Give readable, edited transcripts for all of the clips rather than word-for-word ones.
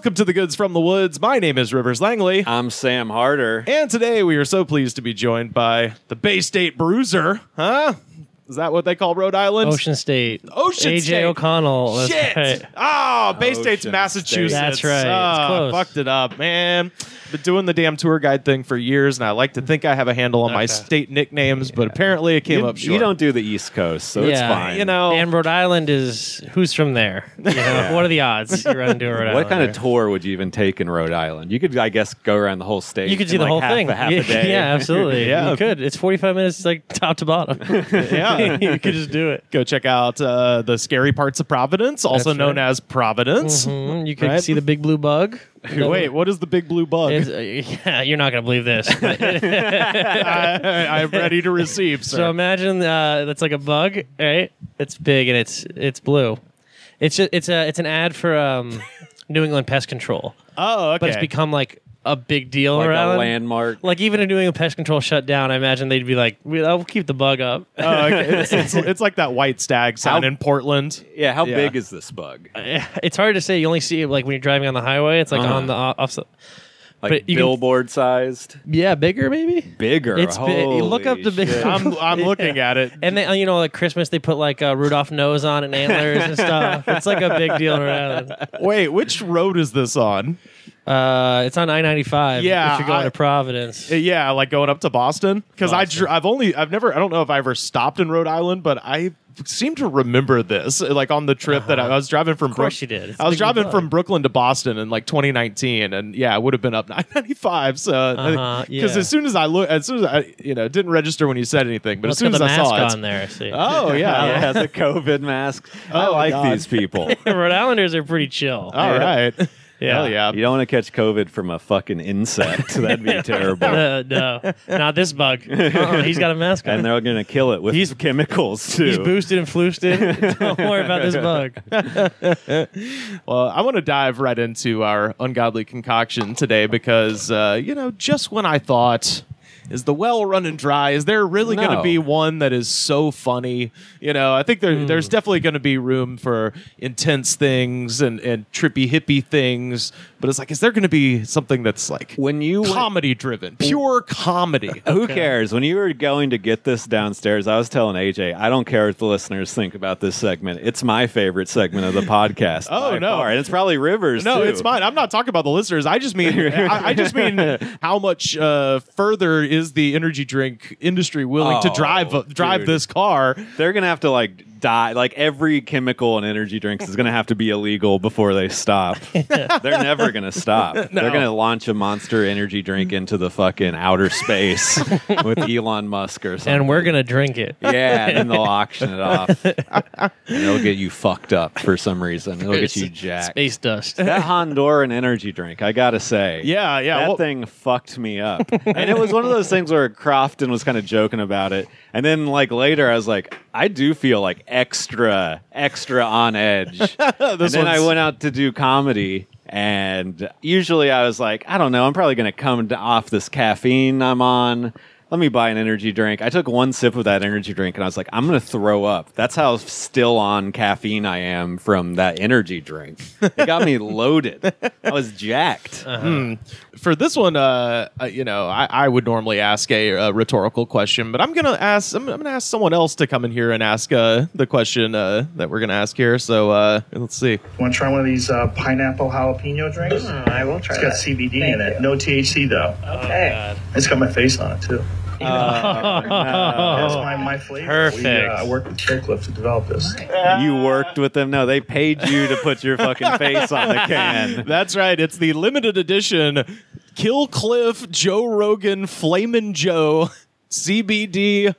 Welcome to the Goods from the Woods. My name is Rivers Langley. I'm Sam Harder. And today we are so pleased to be joined by the Bay State Bruiser. Huh? Is that what they call Rhode Island? Ocean State. Ocean AJ State. O'Connell. That's Shit. right. Oh, Bay Ocean State's State. Massachusetts. That's right. It's close. Fucked it up, man. Been doing the damn tour guide thing for years, and I like to think I have a handle on my state nicknames, but apparently it came up short. You don't do the East Coast, so it's fine. You know, And Rhode Island is who's from there? You know, what are the odds you run into a Rhode Island? What kind of tour would you even take in Rhode Island? You could, I guess, go around the whole state. You could see in the like whole thing. half a day. Yeah, absolutely. Yeah. You could. It's 45 minutes, like top to bottom. Yeah. You could just do it. Go check out the scary parts of Providence, also That's known right. as Providence. Mhm. You could Right? see the big blue bug. Wait, what is the big blue bug? Yeah, you're not gonna believe this. I'm ready to receive, sir. So imagine that's like a bug, right? It's big and it's blue. It's an ad for New England Pest Control, oh, okay. but it's become like a big deal Like around. a landmark. Like even if New England Pest Control shut down, I imagine they'd be like, "We'll keep the bug up." Oh, okay. It's like that white stag sign How- in Portland. Yeah, how Yeah. big is this bug? It's hard to say. You only see it like when you're driving on the highway. It's like on the off. Like but you can- billboard sized? Yeah, bigger maybe. Bigger. It's big. You look up Holy the big- shit. I'm looking at it. And then you know, like Christmas, they put like a Rudolph nose on and antlers and stuff. It's like a big deal around. Wait, which road is this on? It's on I-95. Yeah, if you're going I- to Providence. Yeah, like going up to Boston. Because I Boston. don't know if I ever stopped in Rhode Island, but I seem to remember this. Like on the trip that I was driving from. Of course you did. It's I was a big blue driving bug. from Brooklyn to Boston in like 2019, and yeah, it would have been up 995. So because yeah. as soon as I didn't register when you said anything, but Well, as soon it's as got I the saw mask it, on there. See. oh yeah, Yeah, the COVID mask. I Oh, like God. these people. Rhode Islanders are pretty chill. all right, Yeah. hell yeah. You don't want to catch COVID from a fucking insect. That'd be terrible. No, not this bug. He's got a mask on. And they're going to kill it with chemicals, too. He's boosted and floosted. Don't worry about this bug. Well, I want to dive right into our ungodly concoction today because, just when I thought, is the well running dry? Is there really going to No. be one that is so funny? I think there's definitely going to be room for intense things and trippy hippie things. But it's like, is there going to be something that's like When you went- comedy driven, pure comedy? Who cares? When you were going to get this downstairs, I was telling AJ, I don't care what the listeners think about this segment. It's my favorite segment of the podcast. Oh, by no. far. And it's probably Rivers, No, too. it's mine. I'm not talking about the listeners. I just mean, I just mean how much further is the energy drink industry willing to drive dude. this car? They're going to have to, die. Every chemical in energy drinks is going to have to be illegal before they stop. They're never going to stop. They're going to launch a Monster energy drink into the fucking outer space with Elon Musk or something. And we're going to drink it. Yeah, and then they'll auction it off. And it'll get you fucked up for some reason. It'll get you jacked. Space dust. That Honduran energy drink, I gotta say. Yeah. That well- thing fucked me up. And it was one of those things where Crofton was kind of joking about it. And then later I was like, I do feel like extra on edge. And then I went out to do comedy. And usually I was like, I don't know, I'm probably going to come off this caffeine I'm on. Let me buy an energy drink. I took one sip of that energy drink and I was like, I'm going to throw up. That's how still on caffeine I am from that energy drink. It got me loaded. I was jacked. For this one, I would normally ask a rhetorical question, but I'm gonna ask someone else to come in here and ask the question that we're gonna ask here. So let's see. Want to try one of these pineapple jalapeno drinks? I will try It's got that. CBD in it. No THC, though. Okay. It's got my face on it, too. That's my flavor. Perfect. I worked with Cliff to develop this. You worked with them? No, they paid you to put your fucking face on the can. That's right. It's the limited edition Kill Cliff Joe Rogan Flamin' Joe CBD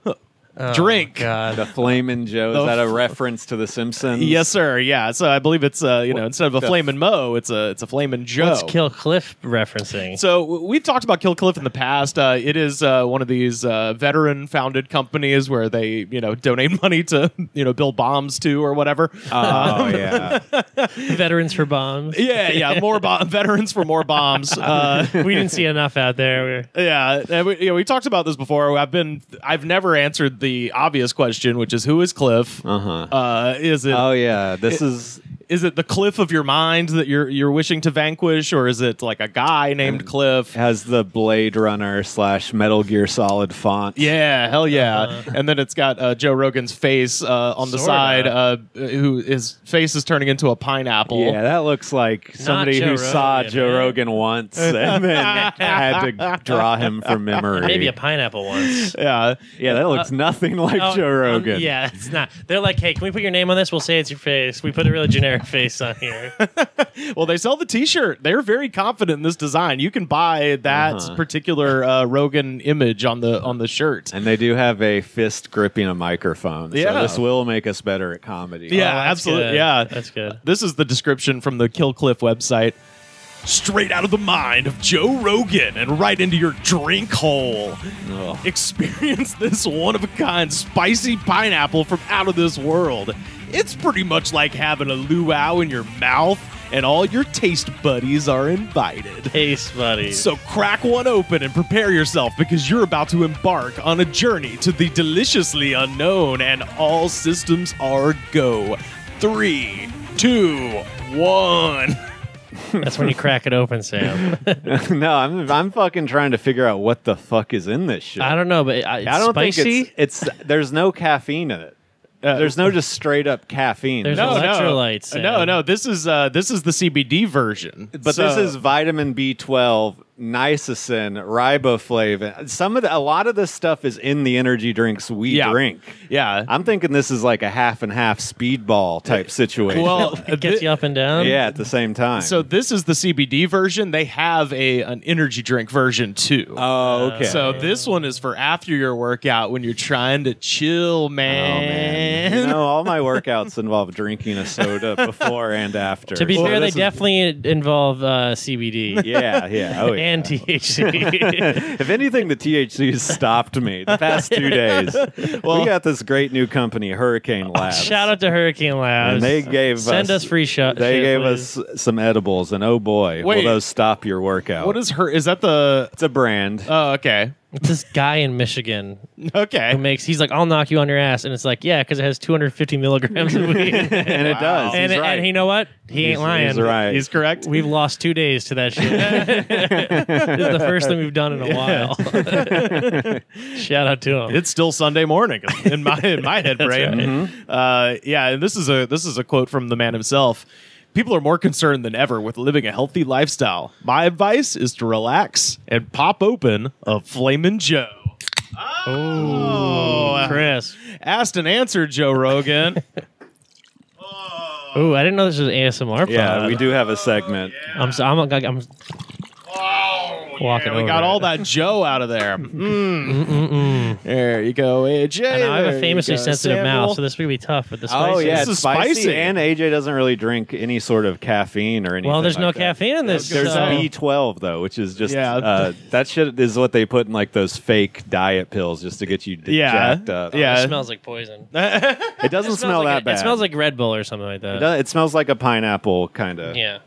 drink. God. The Flamin' Joe. Is that a reference to The Simpsons? Yes, sir. Yeah. So I believe it's instead of a Flamin' Mo, it's a Flamin' Joe. What's Kill Cliff referencing? So we've talked about Kill Cliff in the past. It is one of these veteran-founded companies where they, donate money to, build bombs to or whatever. Oh, yeah. Veterans for bombs. Yeah, more veterans for more bombs. We didn't see enough out there. Yeah, and we talked about this before. I've never answered the obvious question, which is who is Cliff? Uh-huh. Is it? Oh, yeah. This is... Is it the Cliff of your mind that you're wishing to vanquish, or is it like a guy named Cliff? Has the Blade Runner / Metal Gear Solid font. Yeah, hell yeah. And then it's got Joe Rogan's face on the side, who his face is turning into a pineapple. Yeah, that looks like somebody who saw Joe Rogan once and then had to draw him from memory. Maybe a pineapple once. Yeah. Yeah, that looks nothing like Joe Rogan. Yeah, it's not. They're like, hey, can we put your name on this? We'll say it's your face. We put a really generic face on here. Well, they sell the T-shirt. They're very confident in this design. You can buy that particular Rogan image on the shirt, and they do have a fist gripping a microphone. Yeah, so this will make us better at comedy. Yeah, absolutely. Good. Yeah, that's good. This is the description from the Kill Cliff website. Straight out of the mind of Joe Rogan and right into your drink hole. Ugh. Experience this one-of-a-kind spicy pineapple from out of this world. It's pretty much like having a luau in your mouth, and all your taste buddies are invited. Taste buddies. So crack one open and prepare yourself, because you're about to embark on a journey to the deliciously unknown, and all systems are go. 3, 2, 1. That's when you crack it open, Sam. No, I'm fucking trying to figure out what the fuck is in this shit. I don't know, but it's I don't spicy. think it's there's no caffeine in it. There's no just straight up caffeine. There's electrolytes. Sam. No. This is the CBD version. But this is vitamin B12, niacin, riboflavin. A lot of this stuff is in the energy drinks we drink. Yeah, I'm thinking this is like a half and half speedball type situation. Well, It gets you up and down. yeah, at the same time. So this is the CBD version. They have an energy drink version too. Oh, okay. So this one is for after your workout when you're trying to chill, man. You know, all my workouts involve drinking a soda before and after. To be fair, they this is- definitely involve CBD. Yeah. Oh, yeah. And THC. If anything, the THC has stopped me the past 2 days. Well, we got this great new company, Hurricane Labs. Shout out to Hurricane Labs. And they gave Send us free shot. They gave us some edibles, and oh boy, Wait. will those stop your workout? What is is that the? It's a brand. Oh, okay. It's this guy in Michigan Okay. who he's like, I'll knock you on your ass. And it's like, yeah, because it has 250 milligrams of weed. And it does. And, He's right. and you know what? He ain't lying. He's right. He's correct. We've lost 2 days to that shit. This is the first thing we've done in a while. Shout out to him. It's still Sunday morning in my head brain. right. Yeah, and this is a quote from the man himself. People are more concerned than ever with living a healthy lifestyle. My advice is to relax and pop open a Flamin' Joe. Oh, Chris. Asked and answered, Joe Rogan. Ooh, I didn't know this was an ASMR. Yeah, pod. we do have a segment. I'm walking We over got it. all that Joe out of there. There you go, AJ. I know I have There a you famously go, sensitive Samuel. mouth, so this would be tough with the spicy. Oh yeah, This it's is spicy. and AJ doesn't really drink any sort of caffeine or anything. Well, there's no like that. caffeine in this. There's so- B12 though, which is just Yeah. that shit is what they put in like those fake diet pills just to get you Yeah. jacked up. Yeah. It smells like poison. It doesn't smell that bad. It smells like Red Bull or something like that. It smells like a pineapple kind of. Yeah.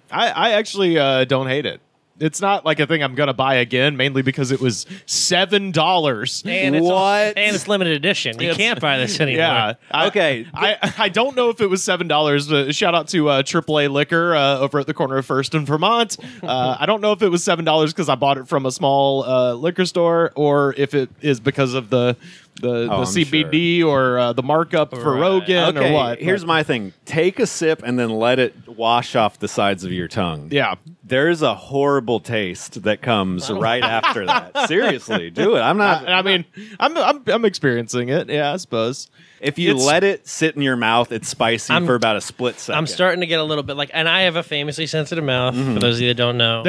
I actually don't hate it. It's not like a thing I'm gonna buy again, mainly because it was $7. And it's What? and it's limited edition. You can't buy this anymore. Yeah. Okay. I don't know if it was $7. But shout out to AAA Liquor over at the corner of First and Vermont. I don't know if it was $7 because I bought it from a small liquor store, or if it is because of the I'm CBD or the markup for Right. Rogan Okay, or what. here's my thing. Take a sip and then let it wash off the sides of your tongue. Yeah. There's a horrible taste that comes right after that. Seriously, do it. I'm not. I mean, I'm experiencing it. Yeah, I suppose. If you It's- let it sit in your mouth, it's spicy for about a split second. I'm starting to get a little bit like, and I have a famously sensitive mouth. For those of you that don't know,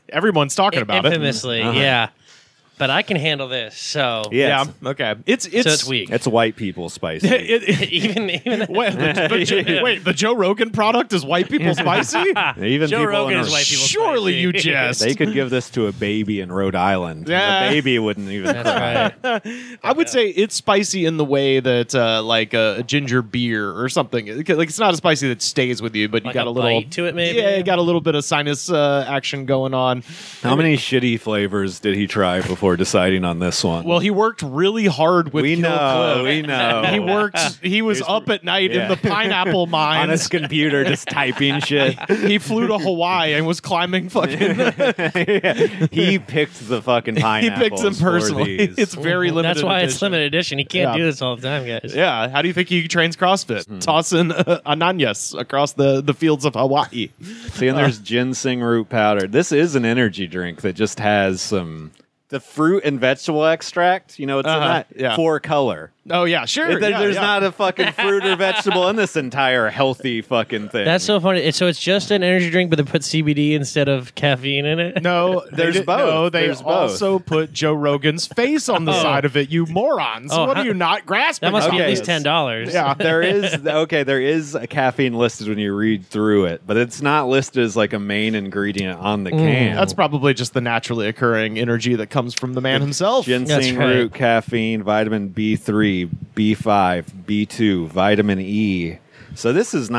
Everyone's talking about it. infamously, yeah. But I can handle this. So Yeah, Yeah. Okay. It's so it's weak. it's white people spicy. even Wait, the Joe Rogan product is white people spicy? Even Joe people Rogan in is white people. Surely spicy. you jest. They could give this to a baby in Rhode Island. Yeah. The baby wouldn't even cry. That's right. I would say it's spicy in the way that like a ginger beer or something. Like it's not as spicy that stays with you, but you Like got a a little bite to it, maybe? Yeah, you got a little bit of sinus action going on. How many shitty flavors did he try before before deciding on this one. Well, he worked really hard with we Kill know, Cliff. we know. He was up at night in the pineapple mine on his computer, just typing shit. He flew to Hawaii and was climbing fucking. He picked the fucking pineapples. He picked them personally. It's very limited. That's why edition. it's limited edition. He can't do this all the time, guys. Yeah. How do you think he trains CrossFit? Tossing ananias across the fields of Hawaii. See, and there's ginseng root powder. This is an energy drink that just has some the fruit and vegetable extract. You know, it's not for color. Oh yeah, sure. There's not a fucking fruit or vegetable in this entire healthy fucking thing. That's so funny. So it's just an energy drink, but they put CBD instead of caffeine in it. No, there's both. No, they there's also put Joe Rogan's face on the side of it. You morons! What are you not grasping? That must be at Okay. least $10. Yeah, there is a caffeine listed when you read through it, but it's not listed as like a main ingredient on the can. That's probably just the naturally occurring energy that comes from the man himself. Ginseng root, caffeine, vitamin B3, B5, B2, vitamin E. So this is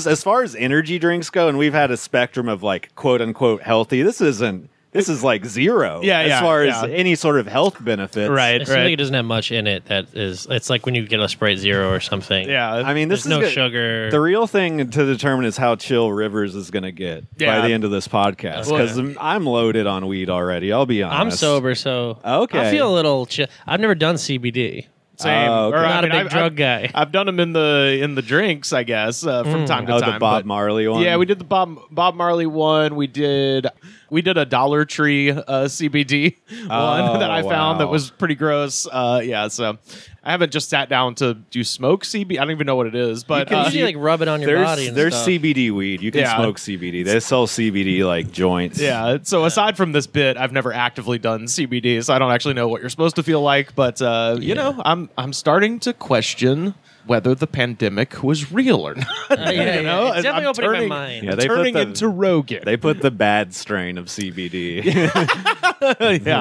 as far as energy drinks go, and we've had a spectrum of like quote unquote healthy. This is like zero as far as any sort of health benefits. Right. It seems like it doesn't have much in it. It's like when you get a Sprite Zero or something. Yeah. I mean, there's no sugar. The real thing to determine is how chill Rivers is going to get by the end of this podcast. Because I'm loaded on weed already. I'll be honest. I'm sober, so okay. I feel a little chill. I've never done CBD. Same. Okay. I'm not a big drug guy. I've done them in the drinks, I guess, from time to time. The Bob Marley one. Yeah, we did the Bob Marley one. We did a Dollar Tree CBD one that I found that was pretty gross. So I haven't just sat down to do smoke CBD. I don't even know what it is, but you usually like rub it on your body. And there's stuff. CBD weed. You can smoke CBD. They sell CBD like joints. Yeah. So aside from this bit, I've never actively done CBD, so I don't actually know what you're supposed to feel like. But you know, I'm starting to question whether the pandemic was real or not. You know? It's definitely opening my mind. Yeah, turning into Rogan. They put the bad strain of CBD.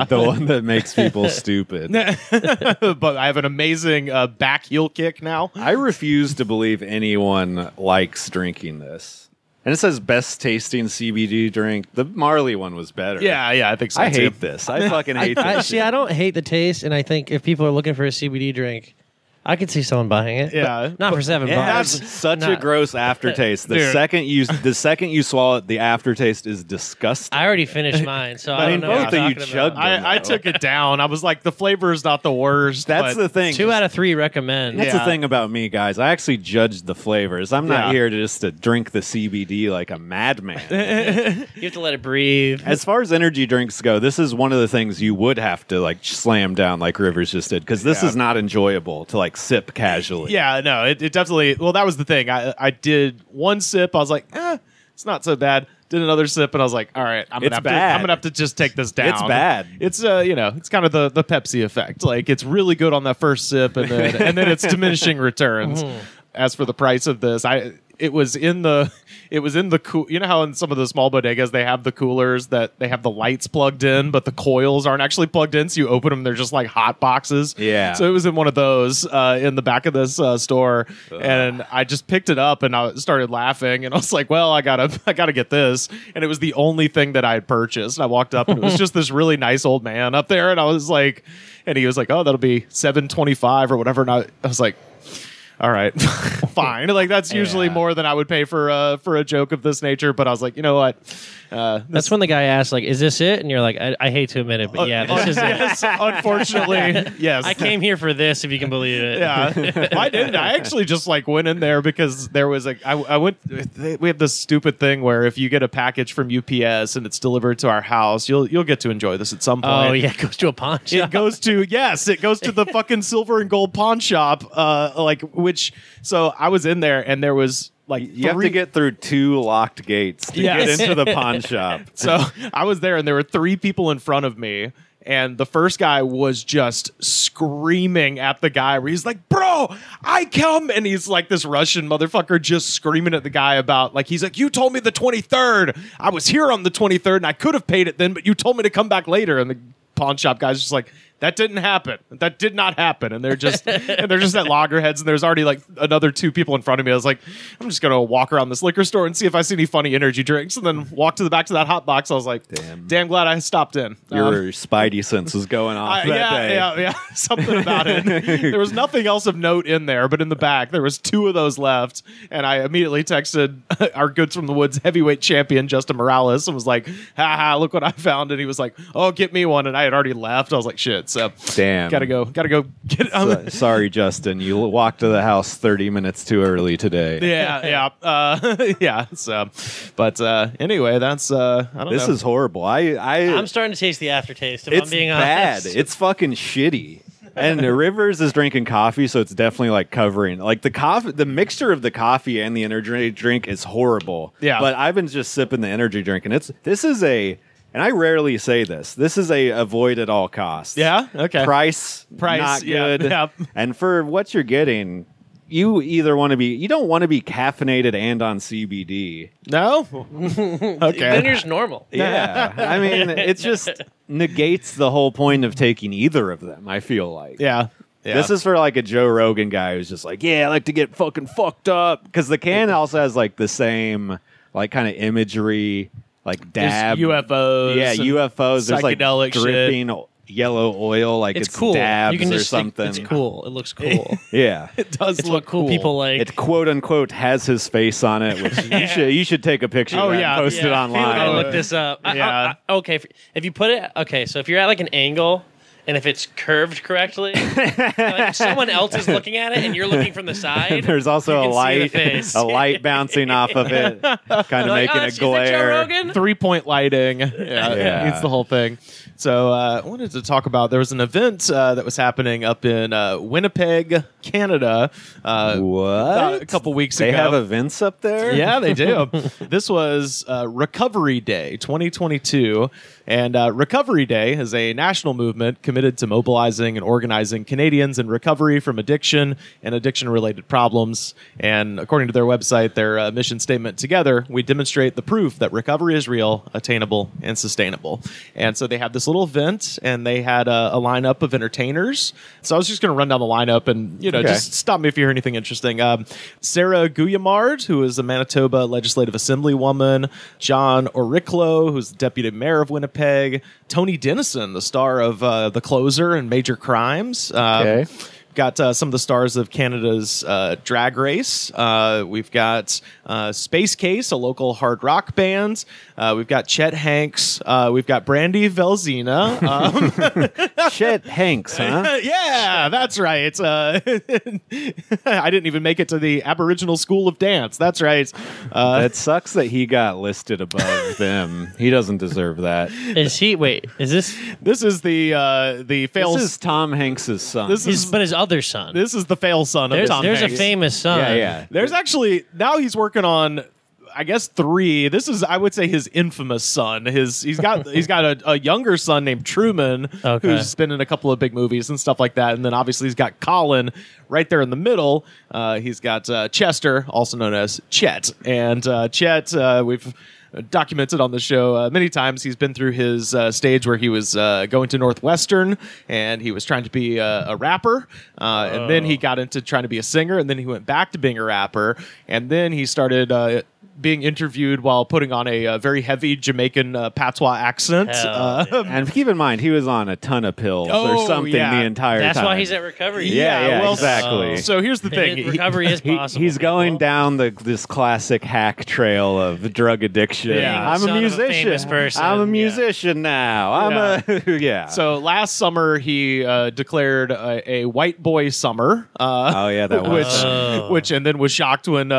The one that makes people stupid. But I have an amazing back heel kick now. I refuse to believe anyone likes drinking this. And it says best tasting CBD drink. The Marley one was better. Yeah, I think so. I too. hate this. I fucking hate this. I don't hate the taste, and I think if people are looking for a CBD drink, I could see someone buying it. Yeah. Not for $7. It has such a gross aftertaste. The second you swallow it, the aftertaste is disgusting. I already finished mine, so I don't know. both of you chugged them. I took it down. I was like, the flavor is not the worst. That's the thing. 2 out of 3 recommend. That's the thing about me, guys. I actually judge the flavors. I'm not here to drink the CBD like a madman. You have to let it breathe. As far as energy drinks go, this is one of the things you would have to like slam down like Rivers just did, because this is not enjoyable to like sip casually. Yeah, no, it definitely. Well, that was the thing. I did one sip. I was like, it's not so bad. Did another sip, and I was like, all right, I'm gonna have to just take this down. It's bad. It's it's kind of the Pepsi effect. Like, it's really good on that first sip, and then it's diminishing returns. As for the price of this, it was in the cool. You know how in some of the small bodegas they have the coolers that they have the lights plugged in, but the coils aren't actually plugged in. So you open them, they're just like hot boxes. Yeah. So it was in one of those in the back of this store, and I just picked it up and I started laughing, and I was like, "Well, I gotta get this." And it was the only thing that I had purchased. And I walked up and it was just this really nice old man up there, and I was like, and he was like, "Oh, that'll be $7.25 or whatever." And I was like, all right, fine. Like, that's usually more than I would pay for a joke of this nature. But I was like, you know what? That's when the guy asks, like, "Is this it?" And you're like, "I hate to admit it, but yeah, this is it." Unfortunately, yes. I came here for this, if you can believe it. Yeah, I didn't. I actually just like went in there because there was I went. We have this stupid thing where if you get a package from UPS and it's delivered to our house, you'll get to enjoy this at some point. Oh yeah, it goes to a pawn shop. It goes to the fucking silver and gold pawn shop. So I was in there and there was like you have to get through 2 locked gates to get into the pawn shop. So I was there and there were 3 people in front of me. And the first guy was just screaming at the guy where he's like, "Bro, I come." And he's like this Russian motherfucker just screaming at the guy about, like, he's like, "You told me the 23rd. I was here on the 23rd and I could have paid it then, but you told me to come back later." And the pawn shop guy's just like, that didn't happen. That did not happen. And they're just at loggerheads, and there's already like another 2 people in front of me. I was like, I'm just gonna walk around this liquor store and see if I see any funny energy drinks, and then walk to the back to that hot box. I was like, damn glad I stopped in. Your spidey sense was going off that day. Yeah, something about it. There was nothing else of note in there, but in the back there was 2 of those left, and I immediately texted our Goods from the Woods heavyweight champion Justin Morales and was like, haha, look what I found. And he was like, oh, get me one. And I had already left. I was like, shit. So damn, gotta go get it. Sorry, Justin, you walked to the house 30 minutes too early today. Yeah. So, but anyway, that's I don't know. This is horrible. I'm starting to taste the aftertaste. If I'm being honest, bad. It's fucking shitty. And Rivers is drinking coffee, so it's definitely like covering like the mixture of the coffee and the energy drink is horrible. Yeah. But I've been just sipping the energy drink, and and I rarely say this. This is a avoid at all costs. Yeah. Okay. Price not good. Yeah. And for what you're getting, you don't want to be caffeinated and on CBD. No. Okay. Then you're just normal. Yeah. I mean, it just negates the whole point of taking either of them, I feel like. Yeah. This is for like a Joe Rogan guy who's just like, yeah, I like to get fucking fucked up. Because the can also has like the same like kind of imagery, like dab. There's UFOs. Yeah, UFOs. There's like psychedelic dripping yellow oil, like it's cool. dabs You can or just something. It's cool. It looks cool. Yeah. It does It's look what cool people like. It quote unquote has his face on it, which you should take a picture of that and post it online. I'll look this up. Okay, if you put it, so if you're at like an angle, and if it's curved correctly, like someone else is looking at it, and you're looking from the side. And there's also a light bouncing off of it, kind of making a glare. Joe Rogan? 3-point lighting. Yeah. It's the whole thing. So I wanted to talk about, there was an event that was happening up in Winnipeg, Canada. What? A couple weeks ago. They have events up there? Yeah, they do. This was Recovery Day 2022. And Recovery Day is a national movement committed to mobilizing and organizing Canadians in recovery from addiction and addiction-related problems. And according to their website, their mission statement, together, we demonstrate the proof that recovery is real, attainable, and sustainable. And so they had this little event, and they had a lineup of entertainers. So I was just going to run down the lineup, and just stop me if you hear anything interesting. Sarah Guillemard, who is a Manitoba Legislative Assemblywoman. John Oriclo, who's the Deputy Mayor of Winnipeg. Tony Dennison, the star of The Closer and Major Crimes. Got some of the stars of Canada's Drag Race. We've got Space Case, a local hard rock band. We've got Chet Hanks. We've got Brandy Velzina. Chet Hanks, huh? Yeah, that's right. I didn't even make it to the Aboriginal School of Dance. That's right. It sucks that he got listed above them. He doesn't deserve that. Is he? Wait, is this? This is the fail. This is Tom Hanks' son. But his other son. This is the fail son of Tom There's Hanks. a famous son. Yeah. There's actually, now he's working on, I guess, 3. This is, I would say, his infamous son. He's got a younger son named Truman, who's been in a couple of big movies and stuff like that. And then obviously he's got Colin right there in the middle. He's got Chester, also known as Chet. And Chet, we've documented on the show many times. He's been through his stage where he was going to Northwestern, and he was trying to be a rapper, and then he got into trying to be a singer, and then he went back to being a rapper, and then he started being interviewed while putting on a very heavy Jamaican patois accent. And keep in mind, he was on a ton of pills or something the entire time. That's why he's at recovery. Yeah, well, exactly. So here's the thing. Recovery is possible. He's going down this classic hack trail of drug addiction. Yeah. I'm a musician. I'm a musician now. I'm So last summer, he declared a white boy summer. That was which and then was shocked when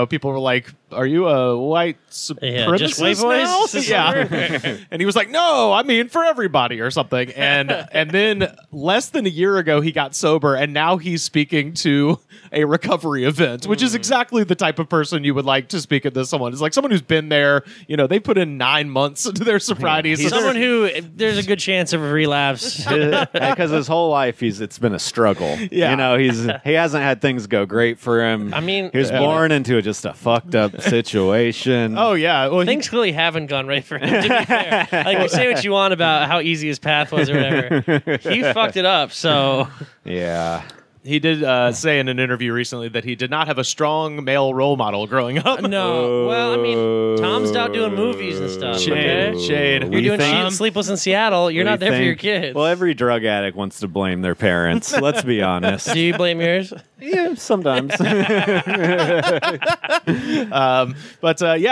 people were like, "Are you a white supremacist just white boys? now?" Yeah, and he was like, "No, I mean for everybody or something." And then less than a year ago, he got sober, and now he's speaking to a recovery event, which is exactly the type of person you would like to speak at this. Someone is like someone who's been there. They put in 9 months into their sobriety. He's someone who there's a good chance of a relapse because his whole life it's been a struggle. Yeah, he hasn't had things go great for him. I mean, he was born into just a fucked up situation. Oh yeah, well, Things clearly haven't gone right for him, to be fair. Like, you say what you want about how easy his path was or whatever. He fucked it up, so... Yeah. he did say in an interview recently that he did not have a strong male role model growing up. No. Well, I mean, Tom's out doing movies and stuff. Shade. Okay? Shade. You're We doing think- Sleepless in Seattle. You're not there for your kids. Well, every drug addict wants to blame their parents. Let's be honest. Do you blame yours? Yeah, sometimes. Yeah.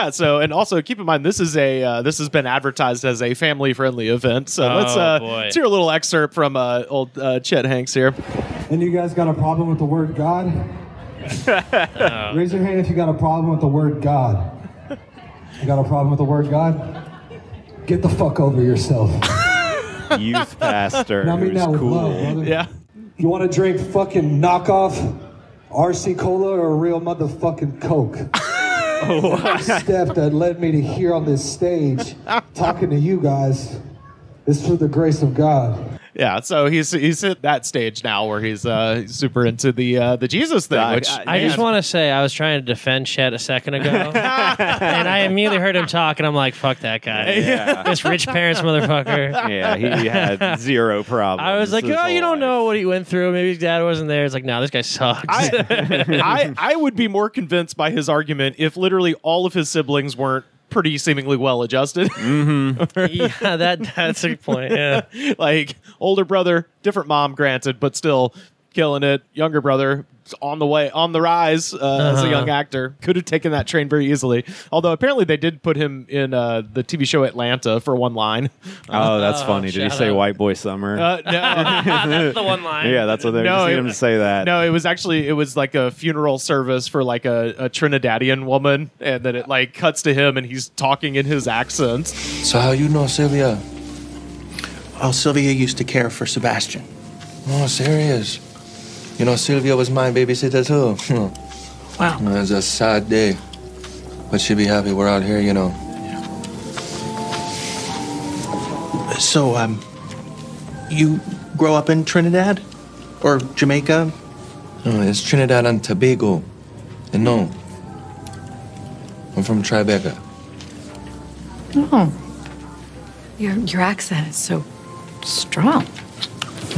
So, and also keep in mind, this is this has been advertised as a family-friendly event. So boy. let's hear a little excerpt from old Chet Hanks here. And you guys got a problem with the word God? Raise your hand if you got a problem with the word God. You got a problem with the word God? Get the fuck over yourself. Youth pastor. Now, I mean who's that with cool. love, brother. Yeah. You want to drink fucking knockoff RC Cola or real motherfucking Coke? The step that led me to here on this stage talking to you guys is through the grace of God. Yeah, so he's at that stage now where he's super into the Jesus thing. Which I just want to say I was trying to defend Chet a second ago, and I immediately heard him talk, and I'm like, "Fuck that guy, Yeah. this rich parents motherfucker." Yeah, he had zero problems. I was like, his "Oh, you whole don't know life. what he went through. Maybe his dad wasn't there." It's like, "No, this guy sucks." I would be more convinced by his argument if literally all of his siblings weren't pretty seemingly well adjusted. Yeah, that's a good point. Yeah. Like older brother, different mom, granted, but still killing it. Younger brother on the rise as a young actor. Could have taken that train very easily. Although apparently they did put him in the TV show Atlanta for one line. Oh, that's funny. Did he shout say out. White Boy Summer? No. That's the one line. Yeah, that's what they just need him to say that. No, it was like a funeral service for like a Trinidadian woman, and then it like cuts to him and he's talking in his accent. So how you know Sylvia? Oh, Sylvia used to care for Sebastian. Oh, serious? You know, Sylvia was my babysitter too. Wow. It was a sad day. But she'd be happy we're out here, you know. So, you grow up in Trinidad? Or Jamaica? No, it's Trinidad and Tobago. And no, I'm from Tribeca. Oh. Your accent is so strong.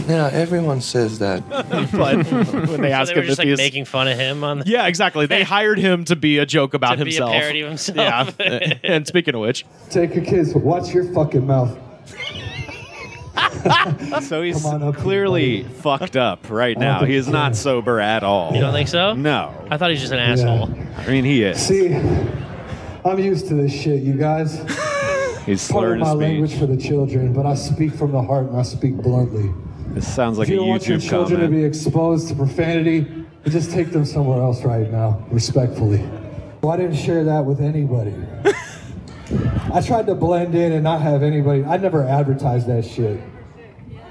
Yeah, everyone says that. But when they So ask they were him just if like he's making fun of him on yeah, exactly. They hired him to be a joke about to be a himself. parody of himself. Yeah. And speaking of which, Take your kids, watch your fucking mouth. So he's Come on up here, clearly buddy. fucked up right now. He is not sober at all. You don't think so? No. I thought he was just an asshole. I mean, he is. See, I'm used to this shit, you guys. He's Part slurring of his my language speech. for the children, but I speak from the heart and I speak bluntly. This sounds like If a you don't want your YouTube children to be comment. exposed to profanity, then just take them somewhere else right now, respectfully. Well, I didn't share that with anybody. I tried to blend in and not have anybody. I never advertised that shit.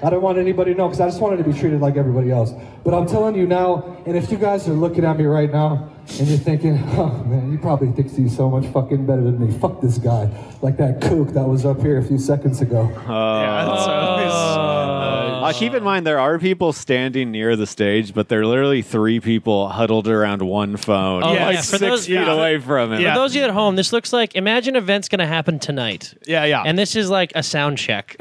I don't want anybody to know because I just wanted to be treated like everybody else. But I'm telling you now, and if you guys are looking at me right now and you're thinking, oh man, he probably thinks he's so much fucking better than me. Fuck this guy. Like that kook that was up here a few seconds ago. Keep in mind, there are people standing near the stage, but there are literally 3 people huddled around one phone, Oh, like yeah. For 6 those- feet yeah. away from him. For those of you at home, this looks like, imagine an event's going to happen tonight. yeah. And this is like a sound check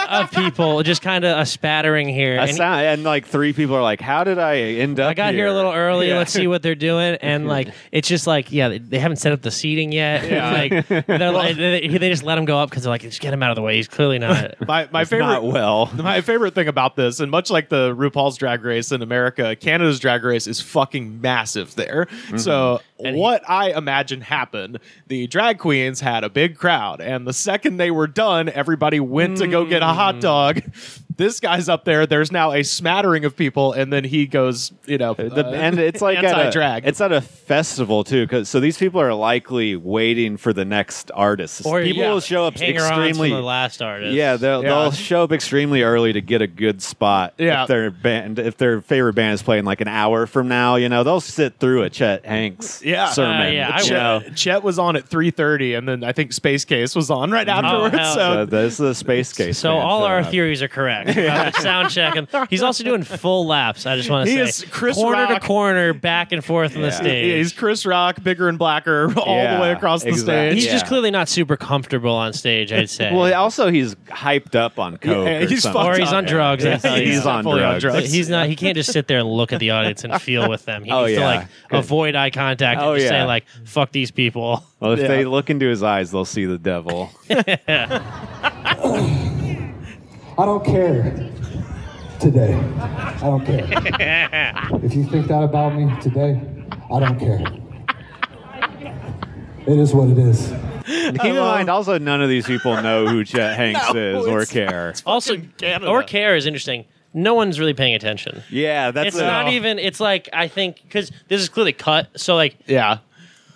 of people, just kind of a spattering here. And like 3 people are like, how did I end up I got here a little early. Let's see what they're doing. And like, it's just like, yeah, they haven't set up the seating yet. Yeah. Like, they're like, they just let him go up because they're like, just get him out of the way. He's clearly not. My favorite Not well. My favorite thing about this, and much like the RuPaul's Drag Race in America, Canada's Drag Race is fucking massive there. So what I imagine happened, the drag queens had a big crowd, and the second they were done, everybody went to go get a hot dog. This guy's up there. There's now a smattering of people, and then he goes, And it's like anti-drag. it's at a festival too, so these people are likely waiting for the next artist. Or People will show up hanger-ons extremely. from the last artist. Yeah, they'll show up extremely early to get a good spot. Yeah. If their favorite band is playing like an hour from now, they'll sit through a Chet Hanks sermon. Chet was on at 3:30, and then I think Space Case was on right afterwards. hell. So this is a space case. So fan all showing our up. theories are correct. check. Sound check. And he's also doing full laps. I just want to say, is Chris corner Rock. to corner, back and forth on the stage. Yeah, he's Chris Rock, bigger and blacker, all the way across the stage. He's just clearly not super comfortable on stage, I'd say. Well, also he's hyped up on coke, or he's on drugs. He's on drugs. He's not. He can't just sit there and look at the audience and feel with them. He needs to like avoid eye contact and just say like, "Fuck these people." Well, if they look into his eyes, they'll see the devil. I don't care today. I don't care. If you think that about me today, I don't care. It is what it is. Keep in mind, also, none of these people know who Chet Hanks is or care. Also, or care is interesting. No one's really paying attention. Yeah, that's it's not even. It's like I think because this is clearly cut. So like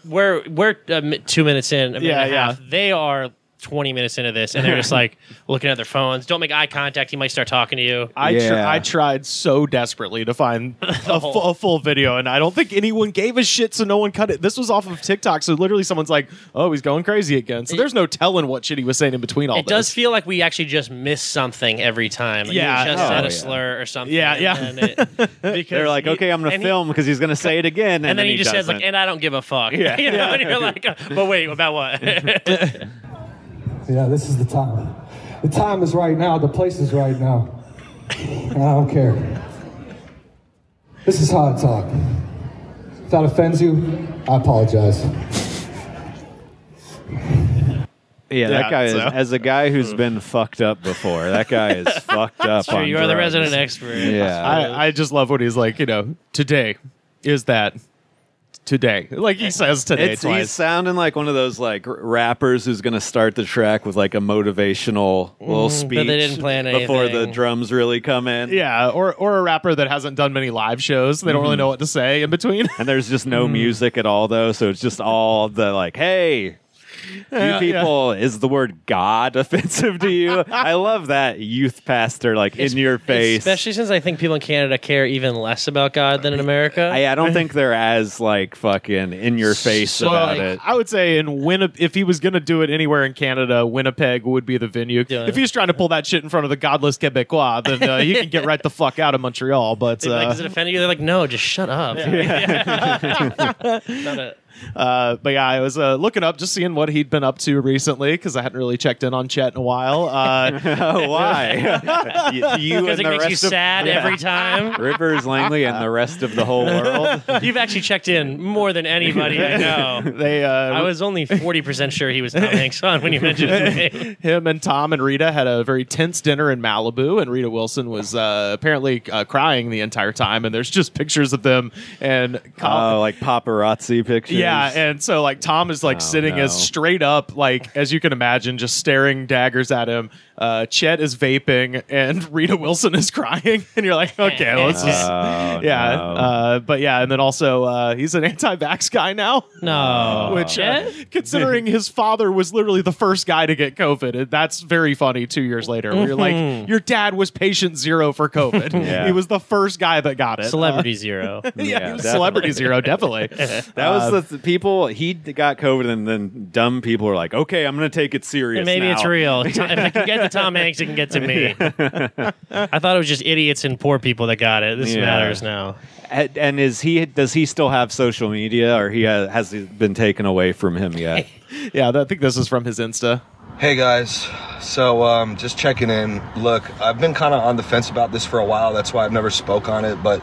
we're 2 minutes in, a minute and a half. They are 20 minutes into this, and they're just like looking at their phones. Don't make eye contact. He might start talking to you. I tried so desperately to find a full video, and I don't think anyone gave a shit, so no one cut it. This was off of TikTok, so literally someone's like, "Oh, he's going crazy again." So there's no telling what shit he was saying in between all this. It does feel like we actually just miss something every time. Like he just said a slur or something. Because they're like, "Okay, I'm going to film because he's going to say it again," and then he just says like, "And I don't give a fuck." Yeah, you know? And you're like, "But wait, about what?" Yeah, this is the time. The time is right now. The place is right now. And I don't care. This is how I talk. If that offends you, I apologize. Yeah, that guy is, as a guy who's been fucked up before, that guy is fucked up on you are the drugs. resident expert. Yeah. I just love what he's like, today is that today. Like he says today twice. He's sounding like one of those like rappers who's going to start the track with like a motivational little speech but they didn't plan before the anything. drums really come in. Yeah, or a rapper that hasn't done many live shows. They don't really know what to say in between. And there's just no music at all though, so it's just all the like, hey, you people, is the word God offensive to you? I love that youth pastor like in your face. Especially since I think people in Canada care even less about God than in America. I don't think they're as like fucking in your face about it. I would say if he was going to do it anywhere in Canada, Winnipeg would be the venue. Yeah. If he's trying to pull that shit in front of the godless Quebecois, then he can get right the fuck out of Montreal. But does it offend you? They're like, no, just shut up. But yeah, I was looking up, just seeing what he'd been up to recently, because I hadn't really checked in on Chet in a while. Why? you Because and it the makes you rest of sad every time. Rivers Langley and the rest of the whole world. You've actually checked in more than anybody I know. I was only 40% sure he was Tom Hanks on when you mentioned his name. Him and Tom and Rita had a very tense dinner in Malibu, and Rita Wilson was apparently crying the entire time. And there's just pictures of them and like paparazzi pictures. Yeah, and so like Tom is like sitting as straight up, like as you can imagine, just staring daggers at him. Chet is vaping, and Rita Wilson is crying, and you're like, okay, let's just but yeah, and then also he's an anti-vax guy now. No, which considering his father was literally the first guy to get COVID, that's very funny. 2 years later, where you're like, your dad was patient zero for COVID. He was the first guy that got it. Celebrity zero. He was celebrity zero, definitely. That was the people. He got COVID, and then dumb people were like, "Okay, I'm going to take it serious." And maybe now. it's real. If I can get to Tom Hanks, it can get to me. I thought it was just idiots and poor people that got it. This matters now. And does he still have social media, or has it been taken away from him yet? Yeah, I think this is from his Insta. Hey guys, so just checking in. Look, I've been kind of on the fence about this for a while. That's why I've never spoke on it. But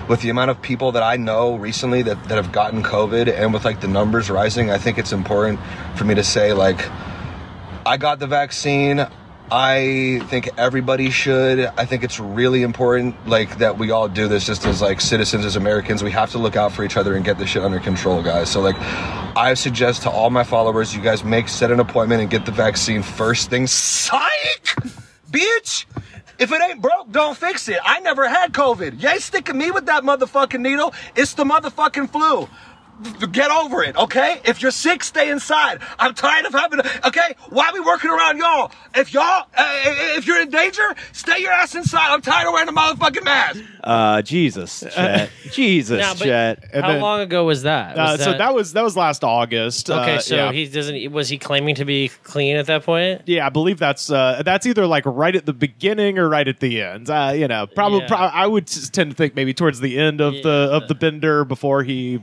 with the amount of people that I know recently that have gotten COVID, and with like the numbers rising, I think it's important for me to say, like, I got the vaccine. I think everybody should. I think it's really important, like, that we all do this just as like citizens, as Americans. We have to look out for each other and get this shit under control, guys. So like, I suggest to all my followers, you guys set an appointment and get the vaccine first thing. Psych, bitch. If it ain't broke, don't fix it. I never had COVID. You ain't sticking me with that motherfucking needle. It's the motherfucking flu. Get over it, okay? If you're sick, stay inside. I'm tired of having to, okay? Why are we working around y'all? If you're in danger, stay your ass inside. I'm tired of wearing a motherfucking mask. Jesus, Chet. Jesus, Chet. How long ago was that? So that was last August. Okay, so yeah. was he claiming to be clean at that point? Yeah, I believe that's either like right at the beginning or right at the end. Probably. I would tend to think maybe towards the end of the bender before he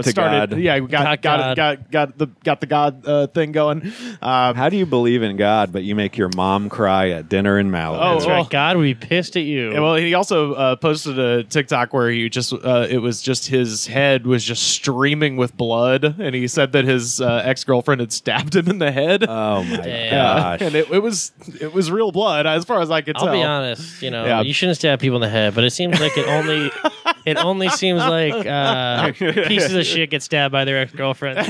started. God. Yeah, got the God thing going. How do you believe in God, but you make your mom cry at dinner in Malibu? Oh, that's right. God would be pissed at you. Yeah, well, he also posted a TikTok where he just it was just his head was just streaming with blood, and he said that his ex-girlfriend had stabbed him in the head. Oh my gosh! And it was real blood as far as I could tell. I'll be honest. You shouldn't stab people in the head, but it seems like it only seems like pieces of shit get stabbed by their ex-girlfriends.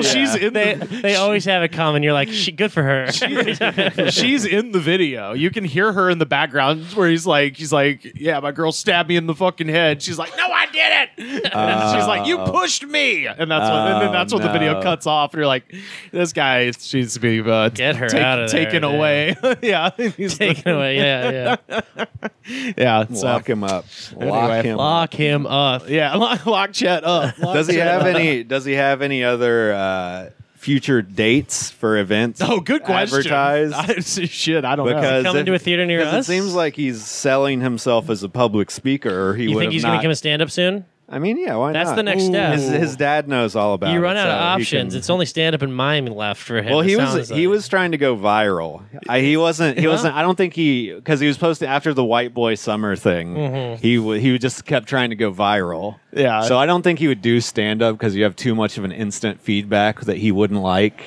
She's in. They always have it common. You're like, good for her. She's in the video. You can hear her in the background where he's like, yeah, my girl stabbed me in the fucking head. She's like, no, I didn't. And she's like, you pushed me. And that's when the video cuts off. And you're like, this guy needs to be get her out of there, taken away. Yeah, he's taken away. Yeah. Yeah, lock him up. Lock him up. Yeah, lock Chet up. Does he have any other future dates for events? Oh, good question. Advertised? Shit, I don't know. Because coming to a theater near us? It seems like he's selling himself as a public speaker. Or you think he's going to become a stand-up soon? I mean, yeah, why not? That's the next step. His dad knows all about it. You run out of options. It's only stand-up in Miami left for him. Well, he was trying to go viral. He wasn't. I don't think because he was posting after the White Boy Summer thing. Mm-hmm. He just kept trying to go viral. Yeah. So I don't think he would do stand-up because you have too much of an instant feedback that he wouldn't like.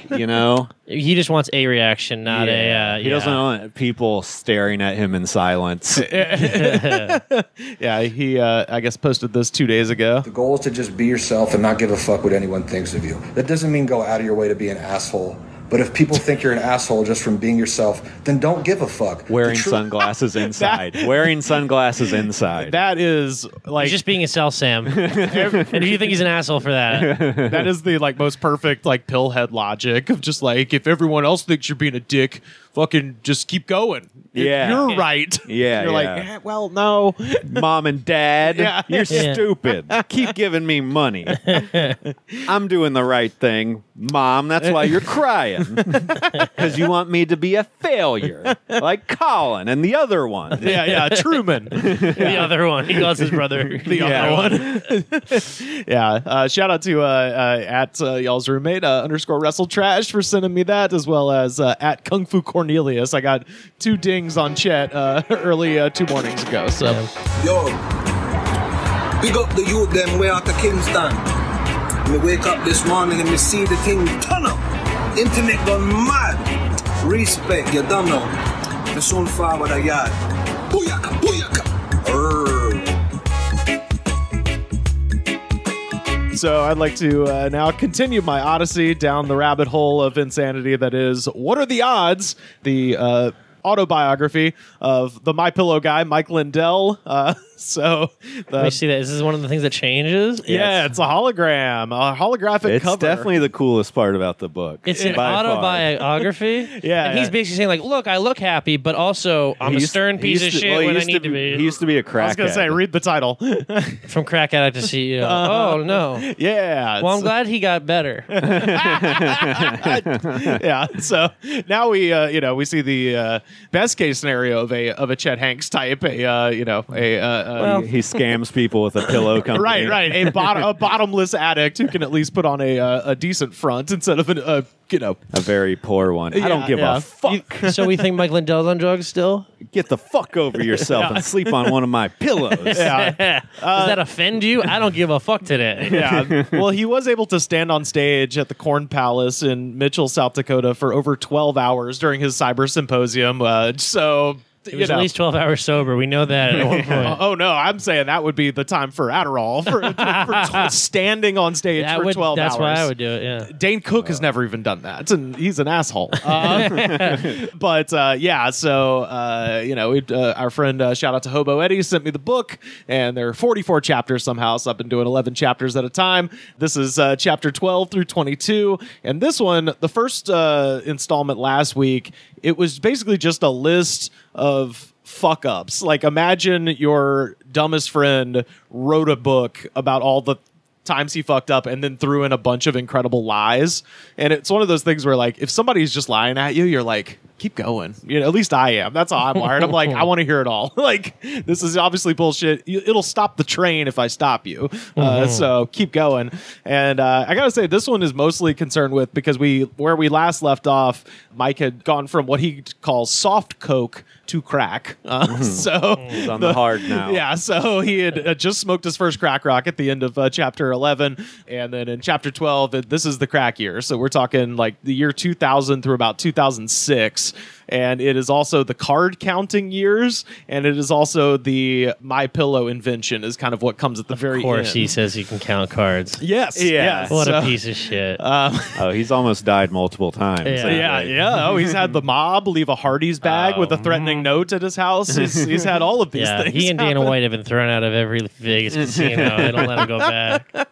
He just wants a reaction, not a. He doesn't want people staring at him in silence. Yeah, he I guess posted this 2 days ago. The goal is to just be yourself and not give a fuck what anyone thinks of you. That doesn't mean go out of your way to be an asshole. But if people think you're an asshole just from being yourself, then don't give a fuck. Wearing sunglasses inside. Wearing sunglasses inside. That is like he's just being himself, Sam. And if you think he's an asshole for that, that is the most perfect pillhead logic of just if everyone else thinks you're being a dick, fucking just keep going. Yeah, you're right. Yeah, you're like, well, no, mom and dad, you're stupid. Keep giving me money. I'm doing the right thing, Mom. That's why you're crying because you want me to be a failure, like Colin and the other one. Yeah, Truman, the other one. He calls his brother the other one. Yeah. Shout out to at y'all's roommate _wrestle trash for sending me that, as well as at Kung Fu Cornelius. I got 2 dings on Chet early 2 mornings ago. So yo, big up the youth them way out of Kingston. Me wake up this morning and me see the thing turn up. Internet gone mad. Respect, you don't know. Me soon forward a yard. Booyaka, booyaka. So I'd like to now continue my odyssey down the rabbit hole of insanity that is What Are the Odds? The autobiography of the MyPillow guy, Mike Lindell. Let me see that. Is this one of the things that changes? Yeah, it's a hologram, a holographic cover. It's definitely the coolest part about the book. It's an autobiography. Yeah, and he's basically saying look, I look happy, but also I'm a stern piece of shit when I need to be. He used to be a crack I was going to say, read the title. From crack addict to CEO. Oh, no. Yeah. Well, I'm glad he got better. Yeah, so now we see the best case scenario of a Chet Hanks type, he scams people with a pillow company. Right. A bottomless addict who can at least put on a decent front instead of a very poor one. I don't give a fuck. So we think Mike Lindell's on drugs still? Get the fuck over yourself and sleep on one of my pillows. Yeah. Does that offend you? I don't give a fuck today. Yeah. Well, he was able to stand on stage at the Corn Palace in Mitchell, South Dakota for over 12 hours during his cyber symposium. So He was at least 12 hours sober. We know that at one point. Oh, no. I'm saying that would be the time for Adderall for standing on stage for 12 hours. That's why I would do it, yeah. Dane Cook has never even done that. He's an asshole. But, so, our friend, shout out to Hobo Eddie, sent me the book, and there are 44 chapters somehow, so I've been doing 11 chapters at a time. This is chapter 12 through 22, and this one, the first installment last week, it was basically just a list of fuck-ups. Like, imagine your dumbest friend wrote a book about all the times he fucked up and then threw in a bunch of incredible lies. And it's one of those things where, like, if somebody's just lying at you, you're like, keep going. At least I am. That's how I'm wired. I'm like, I want to hear it all. Like, this is obviously bullshit. It'll stop the train if I stop you. So keep going. And I gotta say, this one is mostly concerned with, because where we last left off, Mike had gone from what he calls soft coke to crack. So he's on the hard now. Yeah, so he had just smoked his first crack rock at the end of chapter 11, and then in chapter 12, this is the crack year. So we're talking like the year 2000 through about 2006. And it is also the card counting years, and it is also the MyPillow invention is kind of what comes at the very end. Of course, he says he can count cards. Yes. Yeah. What a piece of shit. He's almost died multiple times. Yeah. Oh, he's had the mob leave a Hardee's bag with a threatening note at his house. He's had all of these things. He and Dana White have been thrown out of every Vegas casino. They don't let him go back.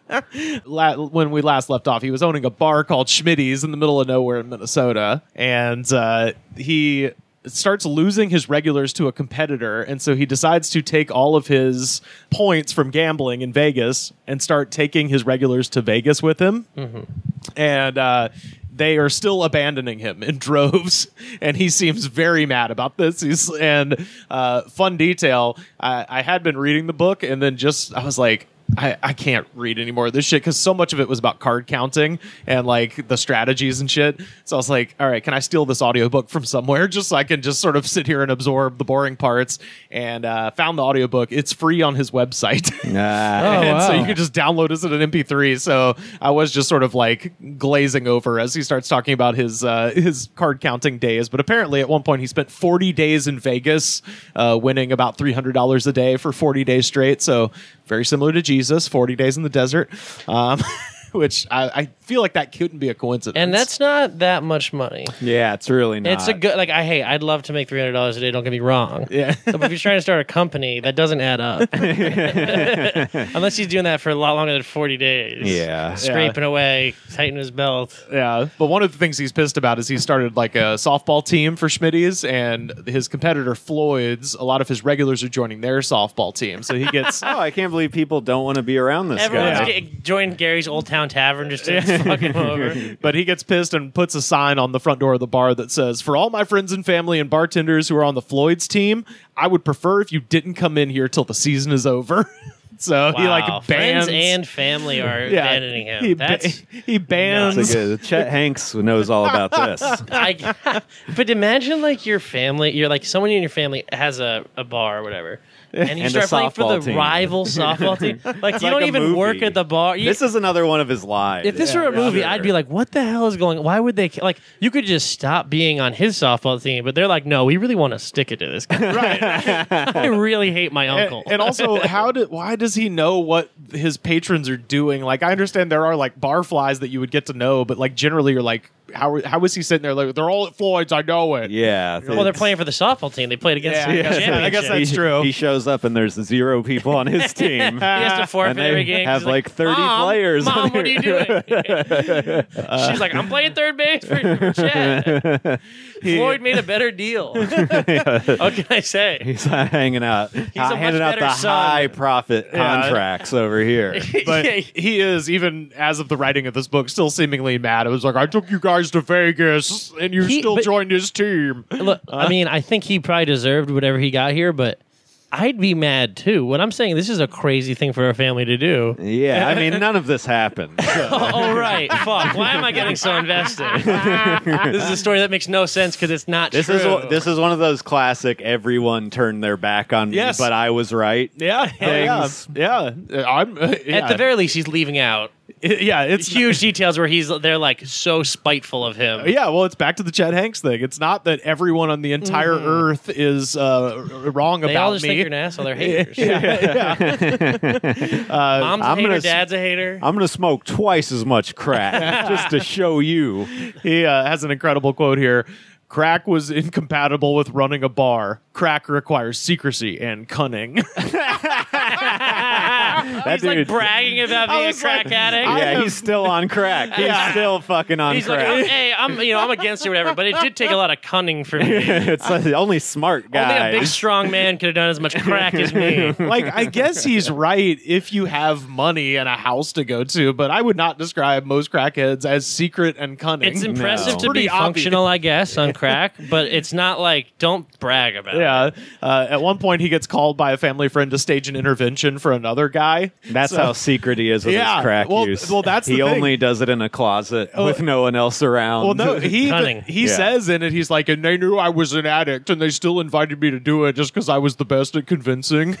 When we last left off, he was owning a bar called Schmitty's in the middle of nowhere in Minnesota, and he starts losing his regulars to a competitor, and so he decides to take all of his points from gambling in Vegas and start taking his regulars to Vegas with him. And they are still abandoning him in droves, and he seems very mad about this. Fun detail, I had been reading the book, and then I was like, I can't read any more of this shit, because so much of it was about card counting and like the strategies and shit. So I was like, all right, can I steal this audiobook from somewhere just so I can just sort of sit here and absorb the boring parts? And found the audiobook. It's free on his website. So you can just download it as an MP3. So I was just sort of like glazing over as he starts talking about his card counting days. But apparently at one point he spent 40 days in Vegas, winning about $300 a day for 40 days straight. So very similar to Jesus, 40 days in the desert, which I feel like that couldn't be a coincidence. And that's not that much money. Yeah, it's really not. It's a good, I'd love to make $300 a day, don't get me wrong. Yeah. But if you're trying to start a company, that doesn't add up. Unless he's doing that for a lot longer than 40 days. Yeah. Scraping away, tightening his belt. Yeah. But one of the things he's pissed about is he started like a softball team for Schmitty's, and his competitor Floyd's, a lot of his regulars are joining their softball team. So he gets... I can't believe people don't want to be around this guy. Join Gary's Old Town Tavern just to fuck him over. But he gets pissed and puts a sign on the front door of the bar that says, "For all my friends and family and bartenders who are on the Floyd's team, I would prefer if you didn't come in here till the season is over." So he bans... Friends and family are abandoning him. He bans... Chet Hanks knows all about this. But imagine your family, someone in your family has a bar or whatever. And you start playing for the rival softball team. You don't even work at the bar. This is another one of his lies. If this were a movie, I'd be like, what the hell is going on? Why would they... you could just stop being on his softball team, but they're like, no, we really want to stick it to this guy. Right. I really hate my uncle. And also, why does he know what his patrons are doing? I understand there are barflies that you would get to know, but generally you're like, how is he sitting there? They're all at Floyd's, I know it. Yeah. Well, they're playing for the softball team. They played against the championship. I guess that's true. He shows up and there's 0 people on his team. He has to forfeit every game. Have 30 players. Mom, what are you doing? She's like, I'm playing third base for Chet. Floyd made a better deal. What can I say? He's hanging out. He's handing out the high profit contracts over here. But he is, even as of the writing of this book, still seemingly mad. It was like, I took you guys to Vegas and you still joined his team. Look, I think he probably deserved whatever he got here, but I'd be mad too. What I'm saying, this is a crazy thing for our family to do. Yeah, none of this happened. So. Right. Fuck. Why am I getting so invested? This is a story that makes no sense because it's not true. This is one of those classic everyone turned their back on me, but I was right. Yeah. Things. Yeah. At the very least, he's leaving out It's huge details where they're like so spiteful of him. Yeah, well, it's back to the Chet Hanks thing. It's not that everyone on the entire earth is wrong about me. They all just think you're an asshole. They're haters. Mom's a hater, dad's a hater. I'm going to smoke twice as much crack just to show you. He has an incredible quote here. Crack was incompatible with running a bar. Crack requires secrecy and cunning. He's like bragging about being a crack addict. Yeah, he's still on crack. He's still fucking on he's crack. Like, hey, I'm against it or whatever, but it did take a lot of cunning for me. It's the only smart guy. Only a big strong man could have done as much crack as me. Like, I guess he's right if you have money and a house to go to, but I would not describe most crackheads as secret and cunning. It's impressive to Pretty be functional, I guess, on crack, but it's not like, don't brag about it. Yeah. At one point, he gets called by a family friend to stage an intervention for another guy. That's how secret he is with his crack use. Well, that's he the thing. only does it in a closet with no one else around. Well, no, he says in it, he's like, and they knew I was an addict, and they still invited me to do it just because I was the best at convincing.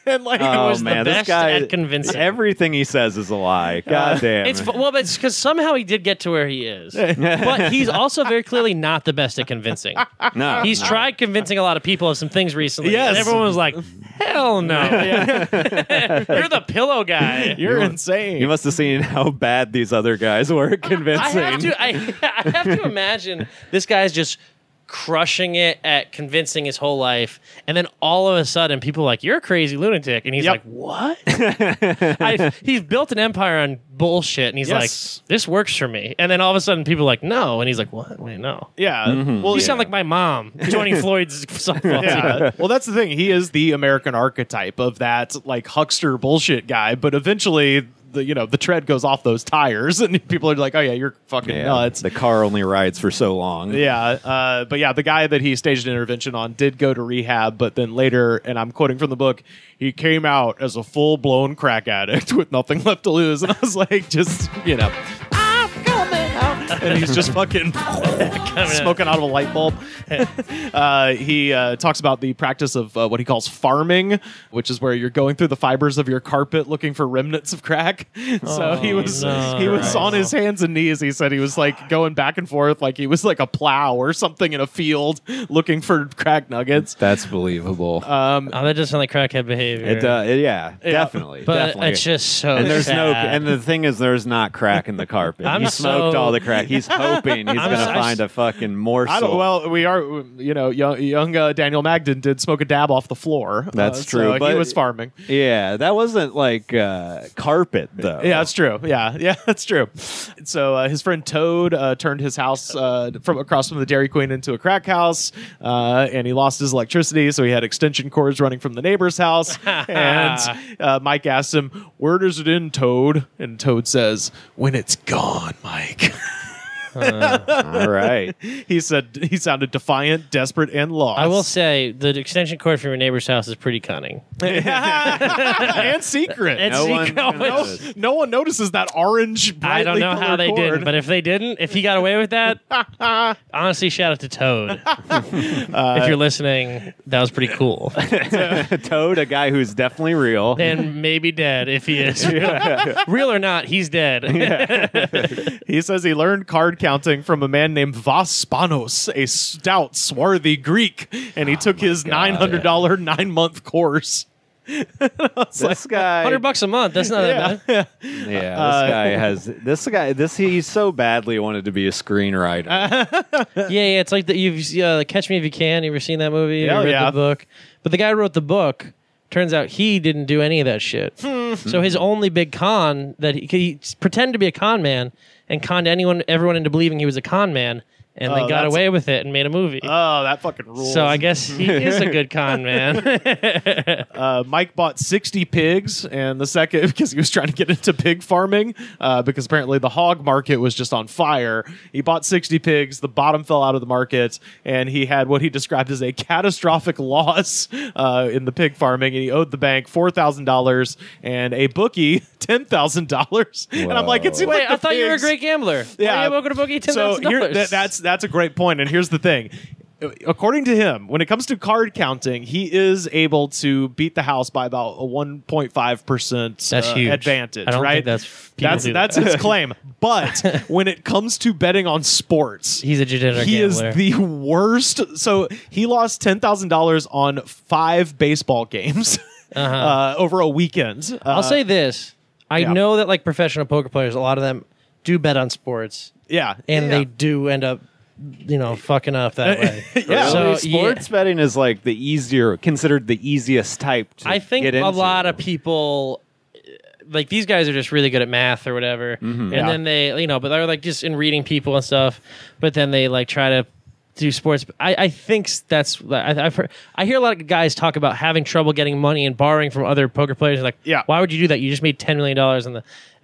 And like, oh was man, the this best guy, at convincing. Everything he says is a lie. God damn. It's because somehow he did get to where he is, but he's also very clearly not the best at convincing. No, he's tried convincing a lot of people of some things recently. Yes. And everyone was like, "Hell no, you're the pillow guy. You're insane." You must have seen how bad these other guys were at convincing. I have to imagine this guy's just crushing it at convincing his whole life, and then all of a sudden people are like, you're a crazy lunatic, and he's like, what? He's built an empire on bullshit, and he's like, this works for me, and then all of a sudden people are like, no, and he's like, what? Wait, no. Well, you sound like my mom joining Floyd's softball. Well, that's the thing, he is the American archetype of that like huckster bullshit guy, but eventually the tread goes off those tires, and people are like, "Oh yeah, you're fucking nuts." The car only rides for so long. Yeah, but yeah, the guy that he staged an intervention on did go to rehab, but then later, and I'm quoting from the book, he came out as a full blown crack addict with nothing left to lose, and I was like, just I'm coming out, and he's just fucking smoking out of a light bulb. He talks about the practice of what he calls farming, which is where you're going through the fibers of your carpet looking for remnants of crack. So he was on his hands and knees. He said he was like going back and forth like he was like a plow or something in a field looking for crack nuggets. That's believable. That does sound like crackhead behavior. It definitely. But definitely. it's just so and there's sad. and the thing is, there's not crack in the carpet. He smoked all the crack. He's hoping he's going to find a fucking morsel. Well, we are, young Daniel Magden did smoke a dab off the floor. That's true. So but he was farming. Yeah, that wasn't like carpet, though. Yeah, that's true. Yeah, that's true. So his friend Toad turned his house from across from the Dairy Queen into a crack house, and he lost his electricity, so he had extension cords running from the neighbor's house. And Mike asked him, "Where does it end, Toad?" And Toad says, "When it's gone, Mike." All right. He said he sounded defiant, desperate, and lost. I will say the extension cord from your neighbor's house is pretty cunning. And secret. No one notices that orange. I don't know how they didn't, but if they didn't, if he got away with that, honestly, shout out to Toad. If you're listening, that was pretty cool. Toad, a guy who's definitely real. And maybe dead if he is. Real or not, he's dead. He says he learned card counting from a man named Vas Spanos, a stout, swarthy Greek, and he took his $900 9-month course. This guy, $100 a month. That's not that bad. This guy he so badly wanted to be a screenwriter. Yeah. It's like you've Catch Me If You Can. You ever seen that movie? Yeah, read the book? But the guy who wrote the book, turns out he didn't do any of that shit. So his only big con that he pretended to be a con man and conned everyone into believing he was a con man, and they got away with it and made a movie. Oh, that fucking rules. So I guess he is a good con man. Mike bought 60 pigs, and the second, because he was trying to get into pig farming, because apparently the hog market was just on fire. He bought 60 pigs, the bottom fell out of the market, and he had what he described as a catastrophic loss in the pig farming, and he owed the bank $4,000 and a bookie $10,000. And I'm like, it seems like I thought you were a great gambler. Yeah, why are you owing a bookie $10,000? So that's a great point, and here's the thing. according to him, when it comes to card counting, he is able to beat the house by about a 1.5% That's huge. advantage. I don't right? think that's his claim. But when it comes to betting on sports, he's a degenerate he gambler. is the worst. So he lost $10,000 on 5 baseball games over a weekend. I'll say this. I know that like professional poker players, a lot of them do bet on sports. Yeah. And they do end up, fucking up that way. Yeah. So sports betting is like considered the easiest type to I think get into. a lot of people, like these guys are just really good at math or whatever. And then they, but they're like just in reading people and stuff. But then they like try to do sports. I think that's, I've heard, I hear a lot of guys talk about having trouble getting money and borrowing from other poker players. Like, why would you do that? You just made $10 million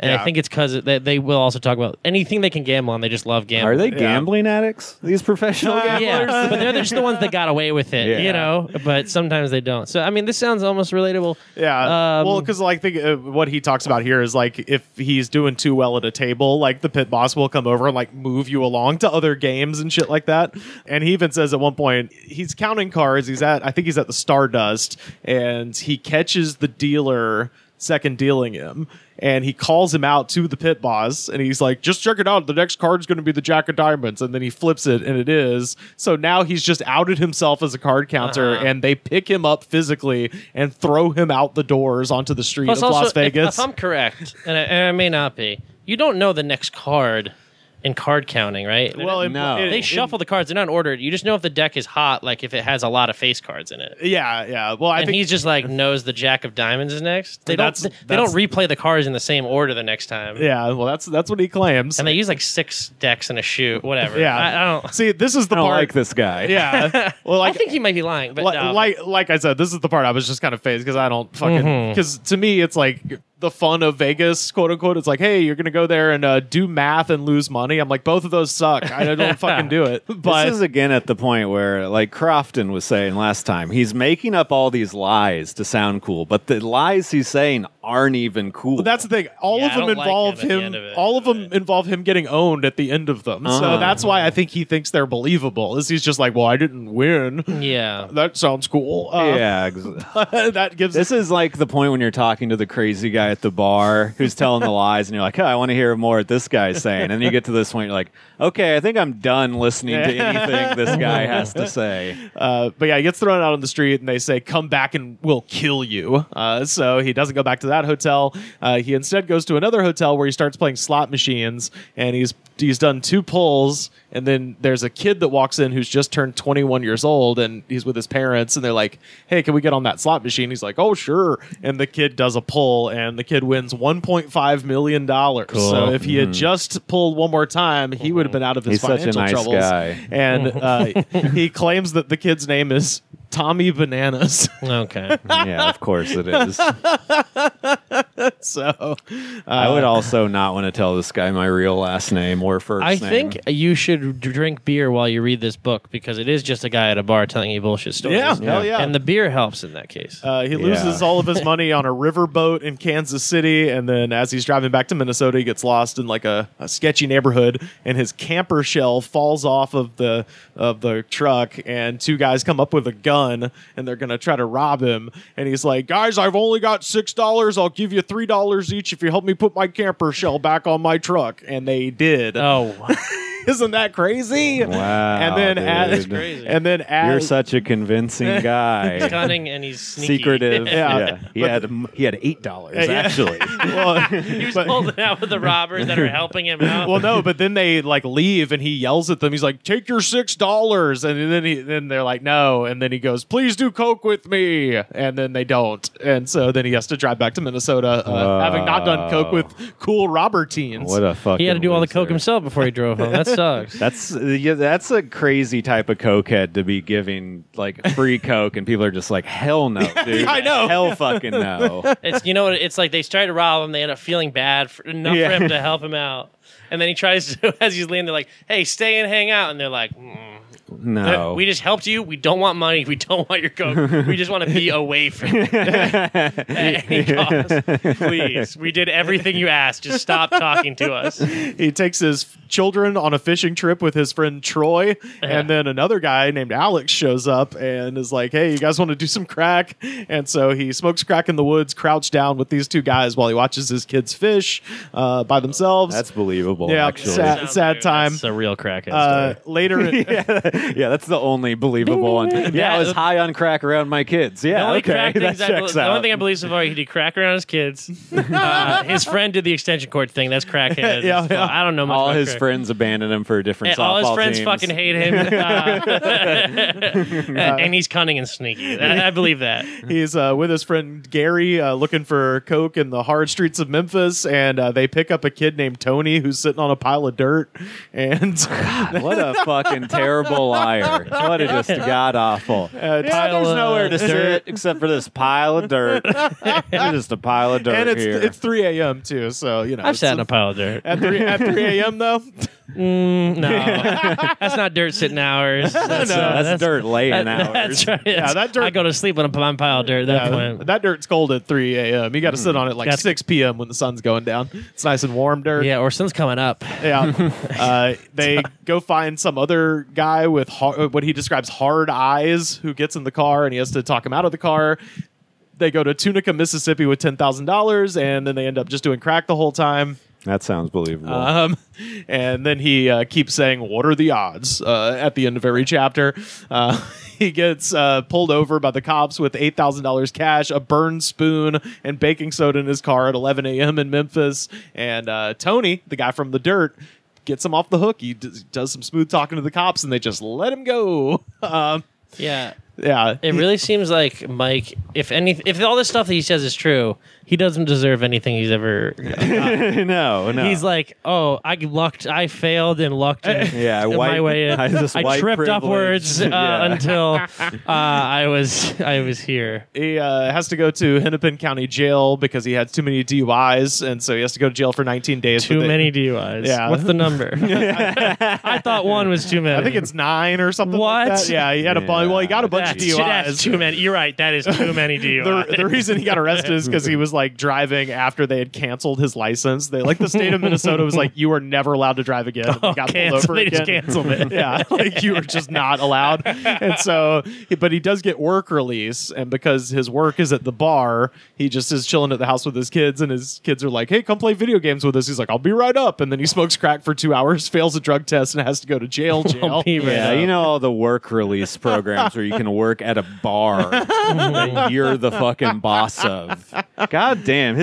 and I think it's because they will also talk about anything they can gamble on. They just love gambling. Are they gambling addicts? These professional gamblers? Yeah, but they're just the ones that got away with it, But sometimes they don't. So I mean, this sounds almost relatable. Yeah. Well, because like what he talks about here is like if he's doing too well at a table, like the pit boss will come over and like move you along to other games and shit like that. And he even says at one point he's counting cards. I think he's at the Stardust, and he catches the dealer second dealing him. And he calls him out to the pit boss, and he's like, just check it out. The next card's going to be the Jack of Diamonds. And then he flips it, and it is. So now he's just outed himself as a card counter, and they pick him up physically and throw him out the doors onto the street of Las Vegas. If I'm correct, and I may not be, you don't know the next card in card counting, right? Well, they shuffle the cards. They're not ordered. You just know if the deck is hot, like if it has a lot of face cards in it. Yeah. Well, I think he's just like knows the Jack of Diamonds is next. They don't replay the cards in the same order the next time. Yeah, well, that's what he claims. And they use like 6 decks in a shoot, whatever. Yeah, I don't see. This is the part. I like this guy. Yeah. Well, I think he might be lying, but no. like I said, this is the part I was just kind of phased because I don't fucking because to me it's like the fun of Vegas, quote unquote. It's like, hey, you're gonna go there and do math and lose money. I'm like, both of those suck. I don't fucking do it. But this is again at the point where, like Crofton was saying last time, he's making up all these lies to sound cool, but the lies he's saying aren't even cool. That's the thing. All of them involve him. All of them involve him getting owned at the end of them. So that's why I think he thinks they're believable. Is he's just like, well, I didn't win. Yeah, that sounds cool. That gives. This is like the point when you're talking to the crazy guy at the bar who's telling the lies, and you're like, oh, I want to hear more what this guy's saying. And then you get to this point, you're like, okay, I think I'm done listening to anything this guy has to say. But yeah, he gets thrown out on the street, and they say, come back and we'll kill you. So he doesn't go back to that hotel. He instead goes to another hotel where he starts playing slot machines, and he's done 2 pulls, and then there's a kid that walks in who's just turned 21 years old, and he's with his parents, and they're like, hey, can we get on that slot machine? He's like, oh, sure. And the kid does a pull, and the kid wins $1.5 million. Cool. So if he had just pulled one more time, he would have been out of his financial such a nice troubles. Guy. And he claims that the kid's name is Tommy Bananas. Okay. Yeah, of course it is. So I would also not want to tell this guy my real last name or first name. I think you should drink beer while you read this book because it is just a guy at a bar telling you bullshit stories. Yeah, hell yeah. And the beer helps in that case. He loses all of his money on a riverboat in Kansas City, and then as he's driving back to Minnesota, he gets lost in like a sketchy neighborhood, and his camper shell falls off of the truck, and 2 guys come up with a gun, and they're gonna try to rob him. And he's like, guys, I've only got $6. I'll give you $3 each if you help me put my camper shell back on my truck. And they did. Oh. Isn't that crazy? Wow. And then you're such a convincing guy. He's cunning and he's sneaky. Secretive. Yeah. He had $8 actually. Well, he was holding out with the robbers that are helping him out. Well, no, but then they like leave, and he yells at them. He's like, "Take your $6," and then they're like, "No," and then he goes, "Please do coke with me," and then they don't, and so then he has to drive back to Minnesota, having not done coke with cool robber teens. What a fucking! He had to do all the loser. coke himself before he drove home. That sucks. That's a crazy type of cokehead to be giving like free coke, and people are just like, hell no, dude. I know. Hell fucking no. It's like they try to rob him, they end up feeling bad enough for him to help him out. And then he tries to, as he's leaving, they're like, hey, stay and hang out. And they're like, No. We just helped you. We don't want money. We don't want your coke. We just want to be away from you. At any cost. Please. We did everything you asked. Just stop talking to us. He takes his children on a fishing trip with his friend Troy, and then another guy named Alex shows up and is like, hey, you guys want to do some crack? And so he smokes crack in the woods, crouched down with these two guys while he watches his kids fish by themselves. That's believable, yeah, actually. Sad time. It's a real crackhead story. Later... yeah, that's the only believable one. Yeah, I was high on crack around my kids. Yeah, okay, that checks out. The only thing I believe so far, he did crack around his kids. His friend did the extension cord thing. That's crackhead. Yeah. I don't know much all about his crack. friends abandoned him for different softball all his friends teams. fucking hate him. And he's cunning and sneaky. I believe that. He's with his friend Gary looking for coke in the hard streets of Memphis, and they pick up a kid named Tony who's sitting on a pile of dirt. And God, what a fucking terrible liar. What a just god awful. There's nowhere to sit except for this pile of dirt. Just a pile of dirt and here. it's 3 a.m. too, so you know. I've sat in a pile of dirt. At 3 a.m. though? No. That's not dirt sitting hours. That's dirt laying hours. That's right. Yeah, that dirt. I go to sleep on a pile of dirt at that point. That dirt's cold at 3 a.m. You got to sit on it like 6 p.m. when the sun's going down. It's nice and warm dirt. Yeah, or sun's coming up. Yeah. They go find some other guy with what he describes hard eyes who gets in the car, and he has to talk him out of the car. They go to Tunica, Mississippi with $10,000, and then they end up just doing crack the whole time. That sounds believable. And then he keeps saying, what are the odds? At the end of every chapter. He gets pulled over by the cops with $8,000 cash, a burned spoon, and baking soda in his car at 11 a.m. in Memphis. And Tony, the guy from the dirt, gets him off the hook. He does some smooth talking to the cops, and they just let him go. Yeah. Yeah. It really seems like Mike, if all this stuff that he says is true, he doesn't deserve anything he's ever gotten. No. He's like, I failed and lucked my way in. I tripped upwards until I was here. He has to go to Hennepin County Jail because he had too many DUIs, and so he has to go to jail for 19 days. Too many DUIs. Yeah. What's the number? I thought one was too many. I think it's 9 or something like that. Yeah, he had a bunch. Well, he got a bunch of DUIs. That's too many. You're right. That is too many DUIs. The reason he got arrested is because he was like driving after they had canceled his license. The state of Minnesota was like, you are never allowed to drive again. And got pulled over they again. just canceled it. Yeah, like you are just not allowed. And so, but he does get work release, and because his work is at the bar, he just is chilling at the house with his kids, and his kids are like, hey, come play video games with us. He's like, I'll be right up. And then he smokes crack for 2 hours, fails a drug test, and has to go to jail. Yeah, you know all the work release programs where you can work at a bar that you're the fucking boss of. God damn,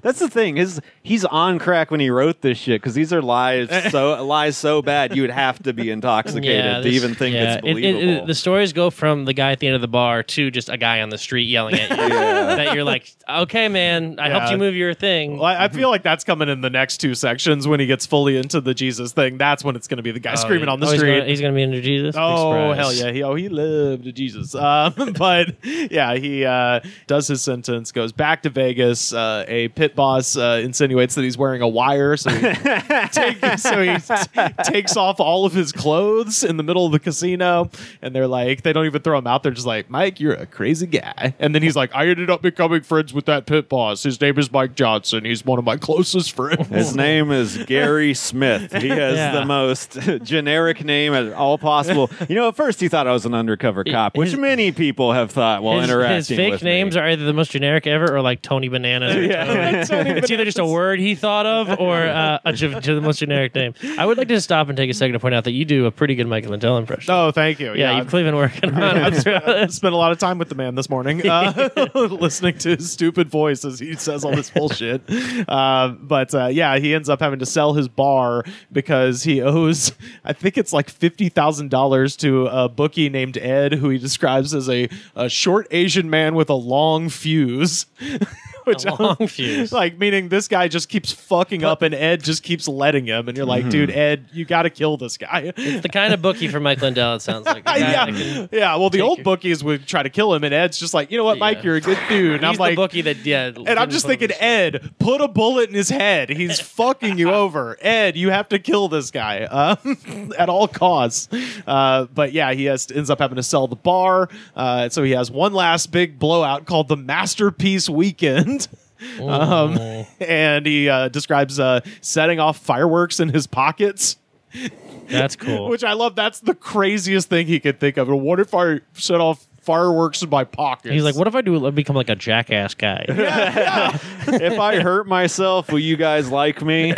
that's the thing. He's on crack when he wrote this shit because these are lies so bad you would have to be intoxicated to even think it's believable. The stories go from the guy at the end of the bar to just a guy on the street yelling at you. That you're like, okay, man, I helped you move your thing. Well, I feel like that's coming in the next 2 sections when he gets fully into the Jesus thing. That's when it's going to be the guy screaming on the street. He's going to be into Jesus? Oh, hell yeah. He loved Jesus. But yeah, he does his sentence, goes back to Vegas. A pit boss insinuates that he's wearing a wire, so he takes off all of his clothes in the middle of the casino, and they're like, they don't even throw him out. They're just like, Mike, you're a crazy guy. And then he's like, I ended up becoming friends with that pit boss. His name is Mike Johnson. He's one of my closest friends. His name is Gary Smith. He has the most generic name at all possible. You know, at first he thought I was an undercover cop, which many people have thought while interacting with me. His fake names are either the most generic ever or like Tony Bananas. Or it's either just a word he thought of or the most generic name. I would like to stop and take a second to point out that you do a pretty good Mike Lindell impression. Oh, thank you. Yeah, you've clearly been working on it. I've spent a lot of time with the man this morning listening to his stupid voice as he says all this bullshit. But he ends up having to sell his bar because he owes, I think it's like $50,000 to a bookie named Ed, who he describes as a short Asian man with a long fuse. Which, long fuse. Like, meaning this guy just keeps fucking up and Ed just keeps letting him. And you're like, dude, Ed, you got to kill this guy. It's the kind of bookie for Mike Lindell, it sounds like. Yeah, well, the old bookies would try to kill him, and Ed's just like, you know what, Mike, you're a good dude. And He's I'm like, the bookie that, and I'm just thinking, Ed, put a bullet in his head. He's fucking you over. Ed, you have to kill this guy at all costs. But yeah, he ends up having to sell the bar. So he has one last big blowout called the Masterpiece Weekend. And he describes setting off fireworks in his pockets. That's cool. Which I love. That's the craziest thing he could think of. What if I set off fireworks in my pockets? He's like, what if I become like a jackass guy? If I hurt myself, will you guys like me?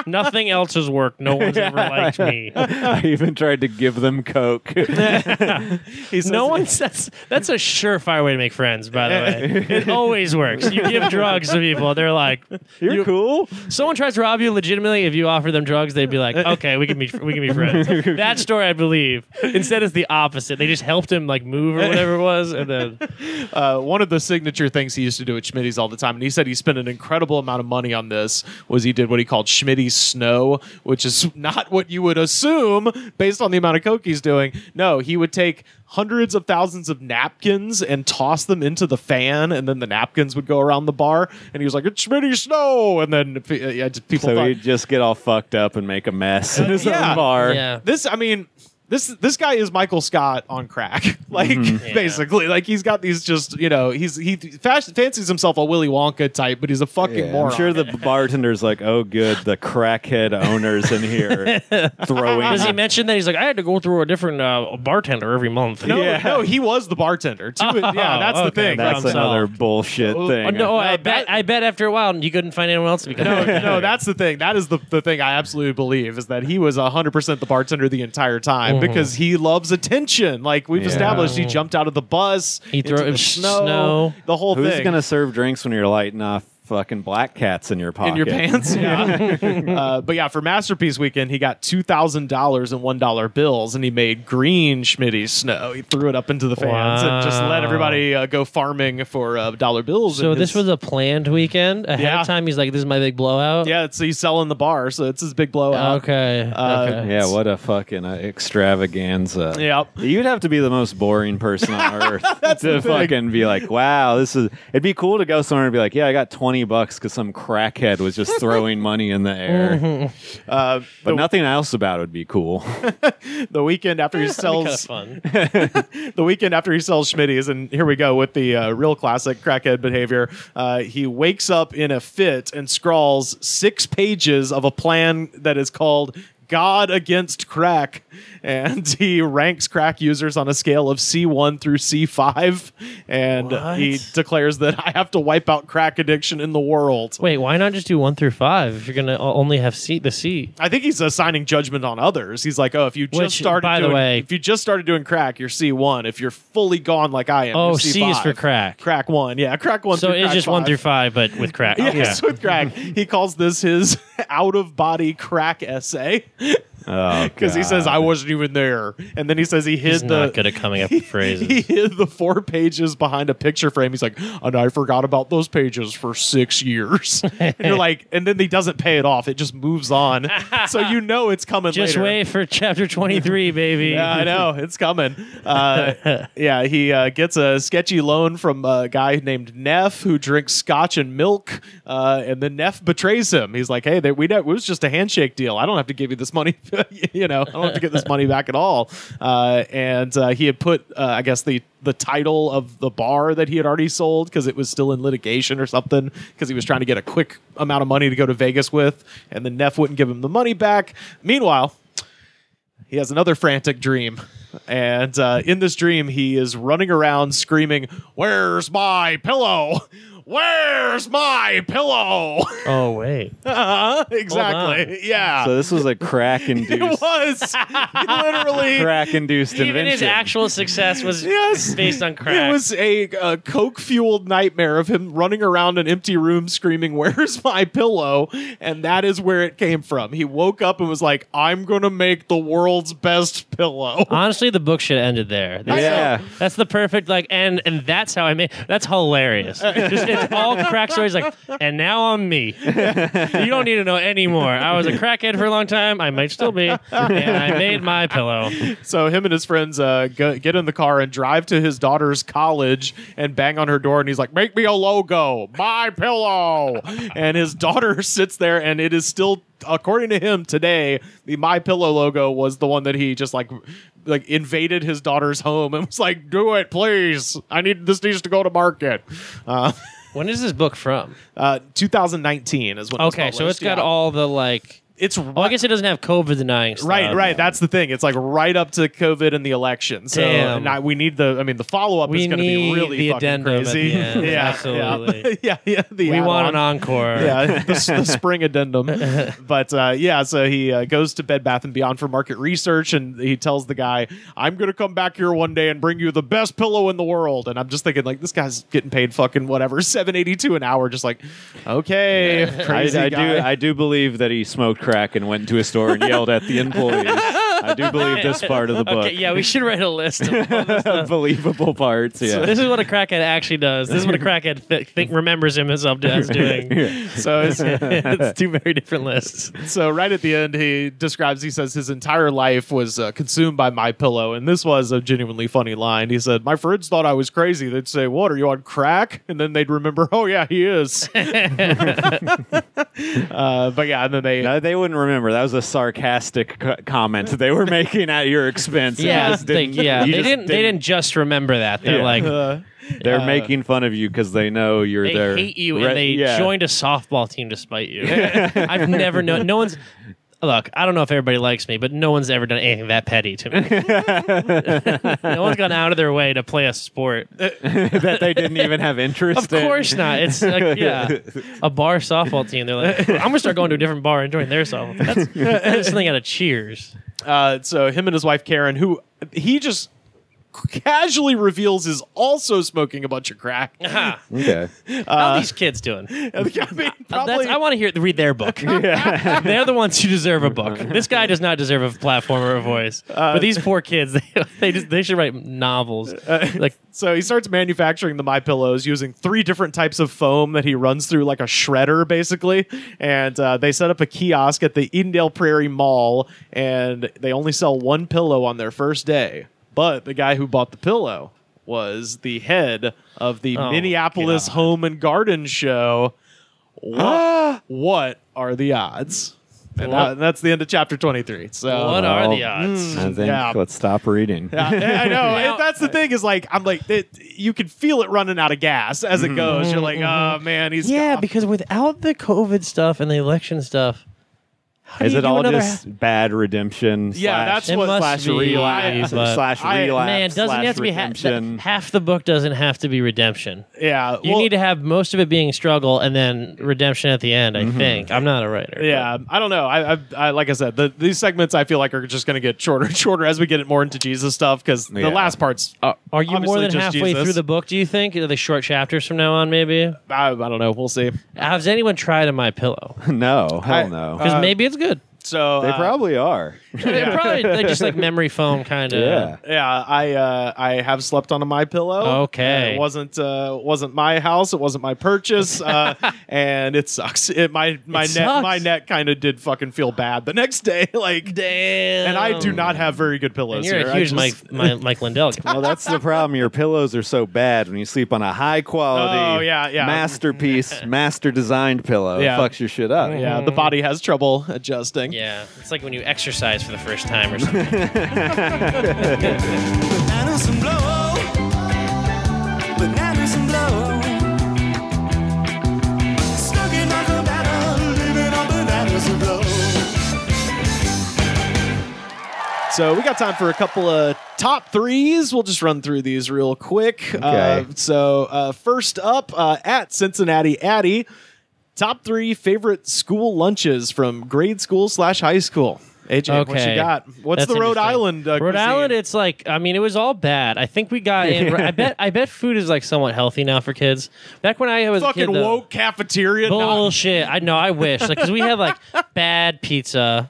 Nothing else has worked. No one's ever liked me. I even tried to give them Coke. That's a surefire way to make friends, by the way. It always works. You give drugs to people, they're like, You're cool. Someone tries to rob you legitimately, if you offer them drugs, they'd be like, okay, we can be friends. That story, I believe. Instead, it's the opposite. They just helped him like move or whatever it was, and then one of the signature things he used to do at Schmitty's all the time, and he said he spent an incredible amount of money on this, was he did what he called Schmitty's Snow, which is not what you would assume based on the amount of coke he's doing. No, he would take hundreds of thousands of napkins and toss them into the fan, and then the napkins would go around the bar, and he was like, it's Schmitty's Snow, and then people so thought he'd just get all fucked up and make a mess in his own bar. Yeah. This guy is Michael Scott on crack, basically. Like, he's got these just, he fancies himself a Willy Wonka type, but he's a fucking moron. I'm sure the bartender's like, oh, good, the crackhead owner's in here throwing. Does he mention that he's like, I had to go through a different bartender every month? No, he was the bartender too. That's the thing. That's another bullshit thing. No, I bet after a while you couldn't find anyone else to become. No, that's the thing. That is the thing I absolutely believe, is that he was 100% the bartender the entire time. Because he loves attention. Like we've established, he jumped out of the bus, he threw into the snow, the whole thing. Who's going to serve drinks when you're lighting off fucking black cats in your pocket? In your pants? Yeah. But yeah, for Masterpiece Weekend, he got $2,000 in $1 bills, and he made green Schmitty's Snow. He threw it up into the fans and just let everybody go farming for dollar bills. So this was a planned weekend? Ahead of time, he's like, this is my big blowout? Yeah, he's selling the bar, so it's his big blowout. Okay. Yeah, what a fucking extravaganza. Yep. You'd have to be the most boring person on earth to fucking be like, wow, it'd be cool to go somewhere and be like, yeah, I got $20 because some crackhead was just throwing money in the air. But nothing else about it would be cool. The weekend after he sells fun. The weekend after he sells Schmitty's, and here we go with the real classic crackhead behavior. He wakes up in a fit and scrawls 6 pages of a plan that is called God Against Crack, and he ranks crack users on a scale of C1 through C5, and he declares that I have to wipe out crack addiction in the world. Wait, why not just do 1 through 5 if you're going to only have the C? I think he's assigning judgment on others. He's like, oh, if you just started doing crack, you're C1. If you're fully gone like I am, you're C5. C is for crack. Crack 1, yeah, crack 1. So it's just 1 through 5, but with crack. Yes, with crack. He calls this his out-of-body crack essay. Because he says I wasn't even there, and then he says he's not good at coming up with phrases. He hid the 4 pages behind a picture frame. He's like, and I forgot about those pages for 6 years. And you're like, and then he doesn't pay it off. It just moves on, so it's coming. Just later. wait for chapter 23, baby. Yeah, I know it's coming. He gets a sketchy loan from a guy named Neff who drinks scotch and milk, and then Neff betrays him. He's like, hey, it was just a handshake deal. I don't have to give you this money. I don't have to get this money back at all. And he had put, I guess, the title of the bar that he had already sold because it was still in litigation or something, because he was trying to get a quick amount of money to go to Vegas with, and then Neff wouldn't give him the money back. Meanwhile, he has another frantic dream. And in this dream, he is running around screaming, "Where's my pillow? Where's my pillow?" Oh, wait. Exactly. Yeah. So this was a crack-induced... It was. Literally. Crack-induced invention. Even his actual success was based on crack. It was a coke-fueled nightmare of him running around an empty room screaming, "Where's my pillow?" And that is where it came from. He woke up and was like, I'm going to make the world's best pillow. Honestly, the book should have ended there. That's the perfect, and that's how I made... That's hilarious. Just all crack stories. Like, and now I'm me. You don't need to know anymore. I was a crackhead for a long time. I might still be, and I made MyPillow. So him and his friends get in the car and drive to his daughter's college and bang on her door, and he's like, "Make me a logo, MyPillow." And his daughter sits there, and it is still, according to him today, the MyPillow logo was the one that he just like invaded his daughter's home and was like, "Do it, please. This needs to go to market." When is this book from? 2019 is when. It was okay, so published. it's got all the like. It's I guess it doesn't have COVID denying stuff. Right. That's the thing. It's like right up to COVID and the election. So Damn. We need the follow up is going to be really the fucking addendum crazy. At the end. Yeah, Absolutely. Yeah. We want an encore. Yeah, the spring addendum. But so he goes to Bed Bath & Beyond for market research, and he tells the guy, "I'm going to come back here one day and bring you the best pillow in the world." And I'm just thinking, like, this guy's getting paid fucking whatever, $7.82 an hour. Just like, okay, crazy guy. I do believe that he smoked crack and went into a store and yelled at the employees. I do believe this part of the book. Okay, yeah, we should write a list of all this stuff. Believable parts. Yeah, So this is what a crackhead actually does. This is what a crackhead remembers himself as doing. So it's two very different lists. So right at the end, he says his entire life was consumed by MyPillow, and this was a genuinely funny line. He said, "My friends thought I was crazy. They'd say, 'What, are you on crack?' And then they'd remember, 'Oh yeah, he is.'" But yeah, and then they wouldn't remember. That was a sarcastic comment they were making at your expense. Yeah, they didn't just remember that. They're like. They're making fun of you because they know you're there. They hate you, and they joined a softball team to spite you. I've never known. No one's. Look, I don't know if everybody likes me, but no one's ever done anything that petty to me. No one's gone out of their way to play a sport that they didn't even have interest in. Of course not. It's like, a bar softball team. They're like, I'm going to start going to a different bar and join their softball. That's something out of Cheers. So him and his wife, Karen, who he just casually reveals is also smoking a bunch of crack. Okay. How are these kids doing? I mean, probably, I want to read their book. They're the ones who deserve a book. This guy does not deserve a platform or a voice. But these poor kids, they should write novels. So he starts manufacturing the MyPillows using 3 different types of foam that he runs through like a shredder, basically. And they set up a kiosk at the Edendale Prairie Mall, and they only sell 1 pillow on their first day. But the guy who bought the pillow was the head of the Minneapolis Home and Garden Show. What are the odds? And that's the end of chapter 23. So what are the odds? I think let's stop reading. I know. That's the thing is like, I'm like, you can feel it running out of gas as it goes. You're like, oh man, he's because without the COVID stuff and the election stuff, is it all just bad redemption? Yeah, that's what slash relapse. Man, doesn't have to be half the book doesn't have to be redemption. Yeah, you need to have most of it being struggle and then redemption at the end. I think I'm not a writer. Yeah, I don't know. I like I said, these segments I feel like are just going to get shorter and shorter as we get more into Jesus stuff because the last parts. Are you more than halfway through the book? Do you think? Are they short chapters from now on? Maybe. I don't know. We'll see. Has anyone tried a MyPillow? No, hell no. Because maybe it's good. So they probably are. They just like memory foam kind of. Yeah. I have slept on a MyPillow. Okay, it wasn't my house. It wasn't my purchase, and it sucks. My neck kind of did fucking feel bad the next day. Like damn. And I do not have very good pillows. And you're a huge Mike Lindell. Well, that's the problem. Your pillows are so bad when you sleep on a high quality, masterpiece, master designed pillow. It fucks your shit up. Yeah, the body has trouble adjusting. Yeah, it's like when you exercise for the first time or something. Bananas and blow. Bananas and blow. Stuck in like a banana, living on bananas and blow. So we got time for a couple of top threes. We'll just run through these real quick. Okay. First up, at Cincinnati Addy, top 3 favorite school lunches from grade school / high school. AJ, what you got? What's the Rhode Island Rhode cuisine? Island, it's like, I mean, it was all bad. I think we got in. I bet food is like somewhat healthy now for kids. Back when I was fucking a kid, woke cafeteria. Bullshit. I know. I wish because we had like bad pizza.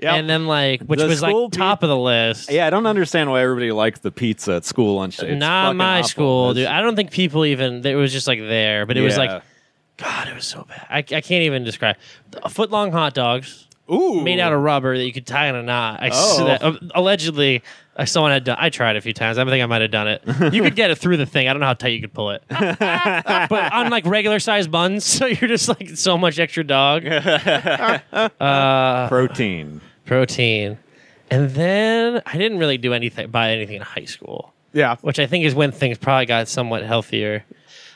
and then like which was like top of the list. Yeah, I don't understand why everybody likes the pizza at school lunch. It's not my awful. school, dude. I don't think people even. It was just like there, but it was like, God, it was so bad. I can't even describe. Foot-long hot dogs. Ooh. Made out of rubber that you could tie in a knot. Allegedly, someone had done. I tried a few times. I think I might have done it. You could get it through the thing. I don't know how tight you could pull it. But on like regular sized buns, so you're just like so much extra dog. Protein. And then I didn't really buy anything in high school. Yeah. Which I think is when things probably got somewhat healthier.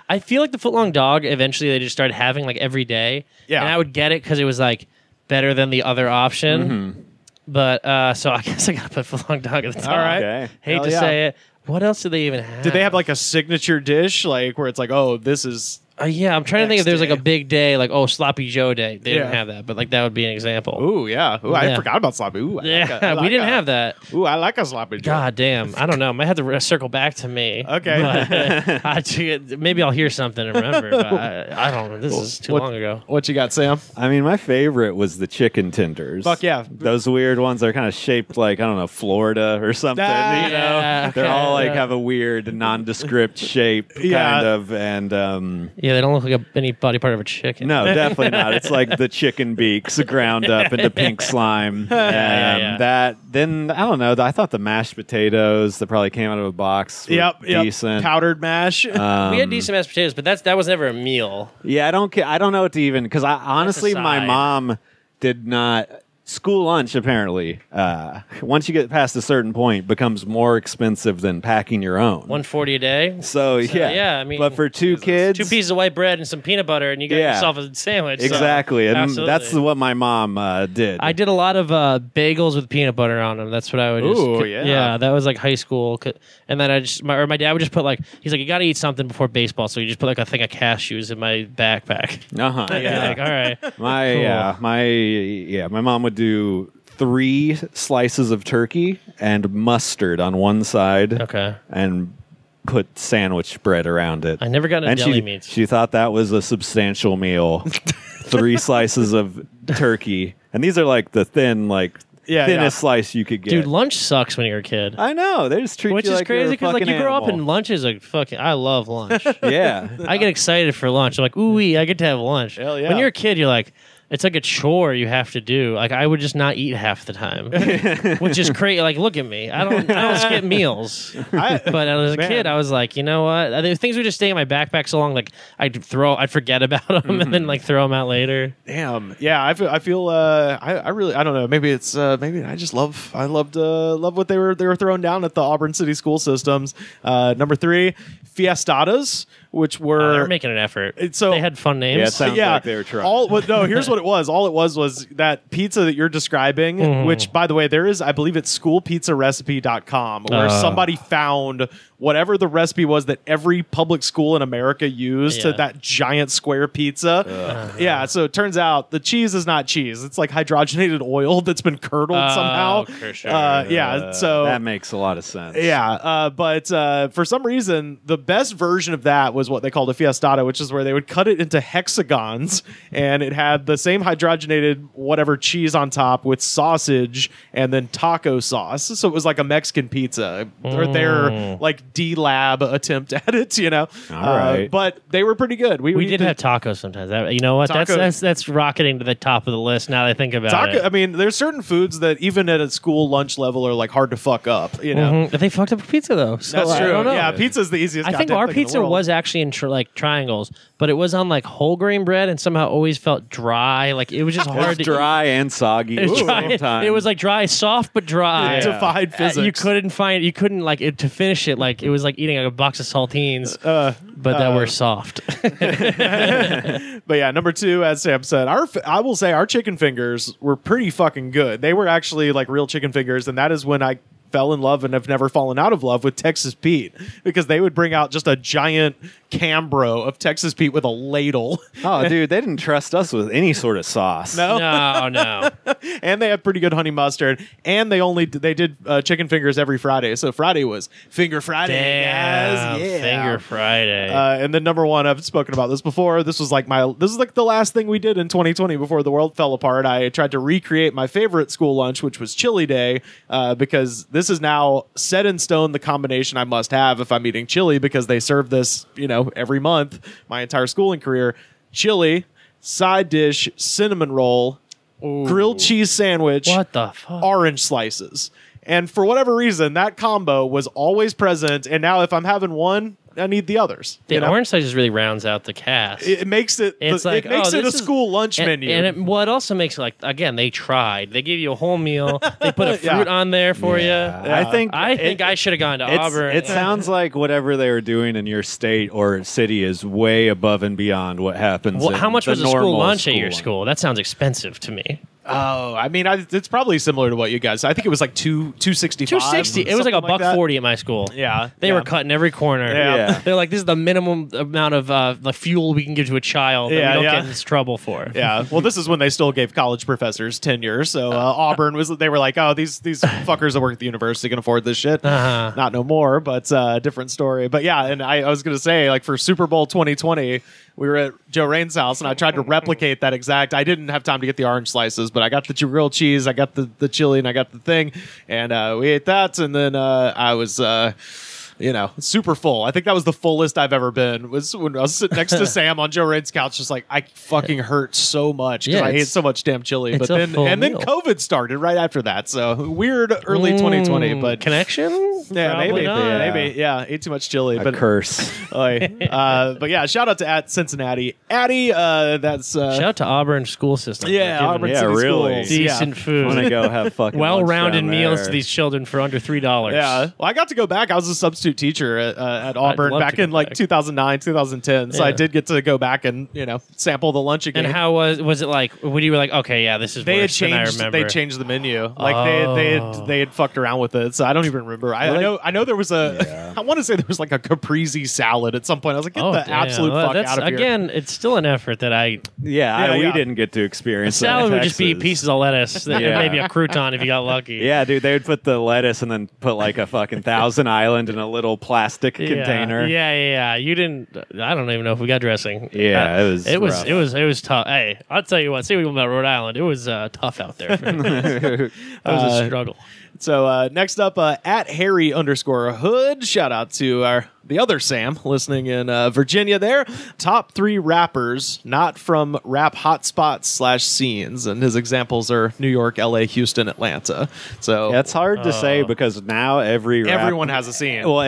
I feel like the footlong dog, eventually they just started having like every day. Yeah. And I would get it because it was like better than the other option. Mm-hmm. But so I guess I got to put footlong dog at the top. All right. Okay. Hate to say it. What else do they even have? Did they have like a signature dish, like where it's like, oh, this is? Yeah, I'm trying to think if there's like a big day, like Sloppy Joe Day. They didn't have that, but like that would be an example. Ooh, yeah. Ooh, I forgot about sloppy. Ooh, we didn't have that. Ooh, I like a sloppy Joe. God damn, I don't know. Might have to circle back to me. Okay, but, maybe I'll hear something and remember. But I don't know. This is too long ago. What you got, Sam? I mean, my favorite was the chicken tenders. Fuck yeah, those weird ones that are kind of shaped like I don't know Florida or something. They're all like have a weird nondescript shape, kind of, and they don't look like any body part of a chicken. No, definitely not. It's like the chicken beaks ground up into pink slime. That then I don't know. I thought the mashed potatoes that probably came out of a box were decent. Powdered mash. We had decent mashed potatoes, but that was never a meal. Yeah, I don't know what to even because honestly my mom did not. School lunch, apparently, once you get past a certain point, becomes more expensive than packing your own. $140 a day. So yeah, I mean, but for two kids, 2 pieces of white bread and some peanut butter, and you got yourself a sandwich. Exactly, so, and that's what my mom did. I did a lot of bagels with peanut butter on them. That's what I would. Yeah, that was like high school. And then my dad would just put like he's like you got to eat something before baseball, so you just put like a thing of cashews in my backpack. Yeah, like all right. My mom would do 3 slices of turkey and mustard on one side. Okay. And put sandwich bread around it. I never got into deli meats. She thought that was a substantial meal. 3 slices of turkey. And these are like the thin, thinnest slice you could get. Dude, lunch sucks when you're a kid. I know. They just treat you like Which is crazy because like you grow up and lunch is like fucking. I love lunch. Yeah. I get excited for lunch. I'm like, ooh, I get to have lunch. Hell yeah. When you're a kid, you're like, it's like a chore you have to do. Like I would just not eat half the time, which is crazy. Like look at me, I don't skip meals. But as a kid, I was like, you know what? Things would just stay in my backpack so long. Like I'd forget about them and then like throw them out later. Damn. Yeah, I feel. I really. I don't know. Maybe it's. Maybe I just love. I loved what they were throwing down at the Auburn City school systems. Number 3, Fiestadas, which were they're making an effort. So they had fun names. Yeah, it sounds like they were trying. Here's what it was. All it was that pizza that you're describing, which, by the way, there is, I believe it's schoolpizzarecipe.com, where somebody found whatever the recipe was that every public school in America used to that giant square pizza. Yeah, so it turns out the cheese is not cheese. It's like hydrogenated oil that's been curdled somehow. For sure. Yeah, so that makes a lot of sense. Yeah, but for some reason, the best version of that was what they called a fiestada, which is where they would cut it into hexagons, and it had the same hydrogenated whatever cheese on top with sausage and then taco sauce. So it was like a Mexican pizza. Or their like D-Lab attempt at it, you know. All right. But they were pretty good. We did have tacos sometimes. You know what? That's rocketing to the top of the list now that I think about it. I mean, there's certain foods that even at a school lunch level are like hard to fuck up, you know. They fucked up pizza though. So that's true. I don't know. Yeah, pizza's the easiest. I think our pizza was actually in triangles, but it was on like whole grain bread and somehow always felt dry. Like it was just hard to dry and soggy. It was like dry, soft but dry. It defied physics. You couldn't like it to finish it. Like it was like eating like a box of saltines, but that were soft. But yeah, number 2, as Sam said, I will say our chicken fingers were pretty fucking good. They were actually like real chicken fingers, and that is when I fell in love and have never fallen out of love with Texas Pete, because they would bring out just a giant Cambro of Texas Pete with a ladle. Oh, dude, they didn't trust us with any sort of sauce. No. And they had pretty good honey mustard. And they did chicken fingers every Friday. So Friday was Finger Friday. Damn, guys. Yeah. Finger Friday. And then number one, I've spoken about this before. This is like the last thing we did in 2020 before the world fell apart. I tried to recreate my favorite school lunch, which was chili day, because this is now set in stone the combination I must have if I'm eating chili, because they serve this, every month my entire schooling career. Chili, side dish, cinnamon roll, grilled cheese sandwich, what the fuck? Orange slices. And for whatever reason, that combo was always present. And now if I'm having one, I need the others. The orange slices really rounds out the cast. It makes it. It makes it a school lunch menu. And it also makes it again, they tried. They gave you a whole meal. They put a fruit on there for you. I think I should have gone to Auburn. It sounds like whatever they were doing in your state or city is way above and beyond what happens. Well, how much was a school lunch at your lunch. school? That sounds expensive to me. Oh, I mean, it's probably similar to what you guys. I think it was like $2.65. $2.60. It was like $1.40 at my school. Yeah, they were cutting every corner. Yeah. They're like, this is the minimum amount of the fuel we can give to a child that we don't get in this trouble for. Yeah. Well, this is when they still gave college professors tenure. So Auburn they were like, oh, these fuckers that work at the university can afford this shit. Not no more, but different story. But yeah, and I was gonna say, like, for Super Bowl 2020. We were at Joe Rain's house, and I tried to replicate that exact. I didn't have time to get the orange slices, but I got the grilled cheese, I got the chili, and I got the thing, and we ate that. And then I was, super full. I think that was the fullest I've ever been. Was when I was sitting next to Sam on Joe Rain's couch, just like I fucking hurt so much because I ate so much damn chili. But then COVID started right after that. So weird early 2020, but connection. Yeah, Probably maybe. Yeah, ate too much chili. A curse. But yeah, shout out to at Cincinnati, Addy. That's shout out to Auburn school system. Yeah, Auburn City really schools. Decent food. I want to go have fucking well-rounded lunch down meals there. to these children for under $3. Yeah, well, I got to go back. I was a substitute teacher at Auburn love back to in go like back. 2009, 2010. So Yeah. I did get to go back and sample the lunch again. And how was it like? When you were like, okay, yeah, this is they had worse than I changed. remember. They changed the menu. Like they had fucked around with it. So I don't even remember. I know there was I want to say there was like a caprese salad at some point. I was like, get the absolute fuck out of here. Again, it's still an effort that I. We didn't get to experience. Salad that in would just be Texas. pieces of lettuce and maybe a crouton if you got lucky. Yeah, dude, they would put the lettuce and then put like a fucking Thousand Island in a little plastic container. Yeah. You didn't. I don't even know if we got dressing. Yeah, it was tough. Hey, I'll tell you what. Say what about Rhode Island. It was tough out there. It was a struggle. So next up, at Harry_Hood. Shout out to the other Sam listening in Virginia there. Top 3 rappers not from rap hotspots / scenes. And his examples are New York, LA, Houston, Atlanta. So That's hard to say because now everyone has a scene. Well,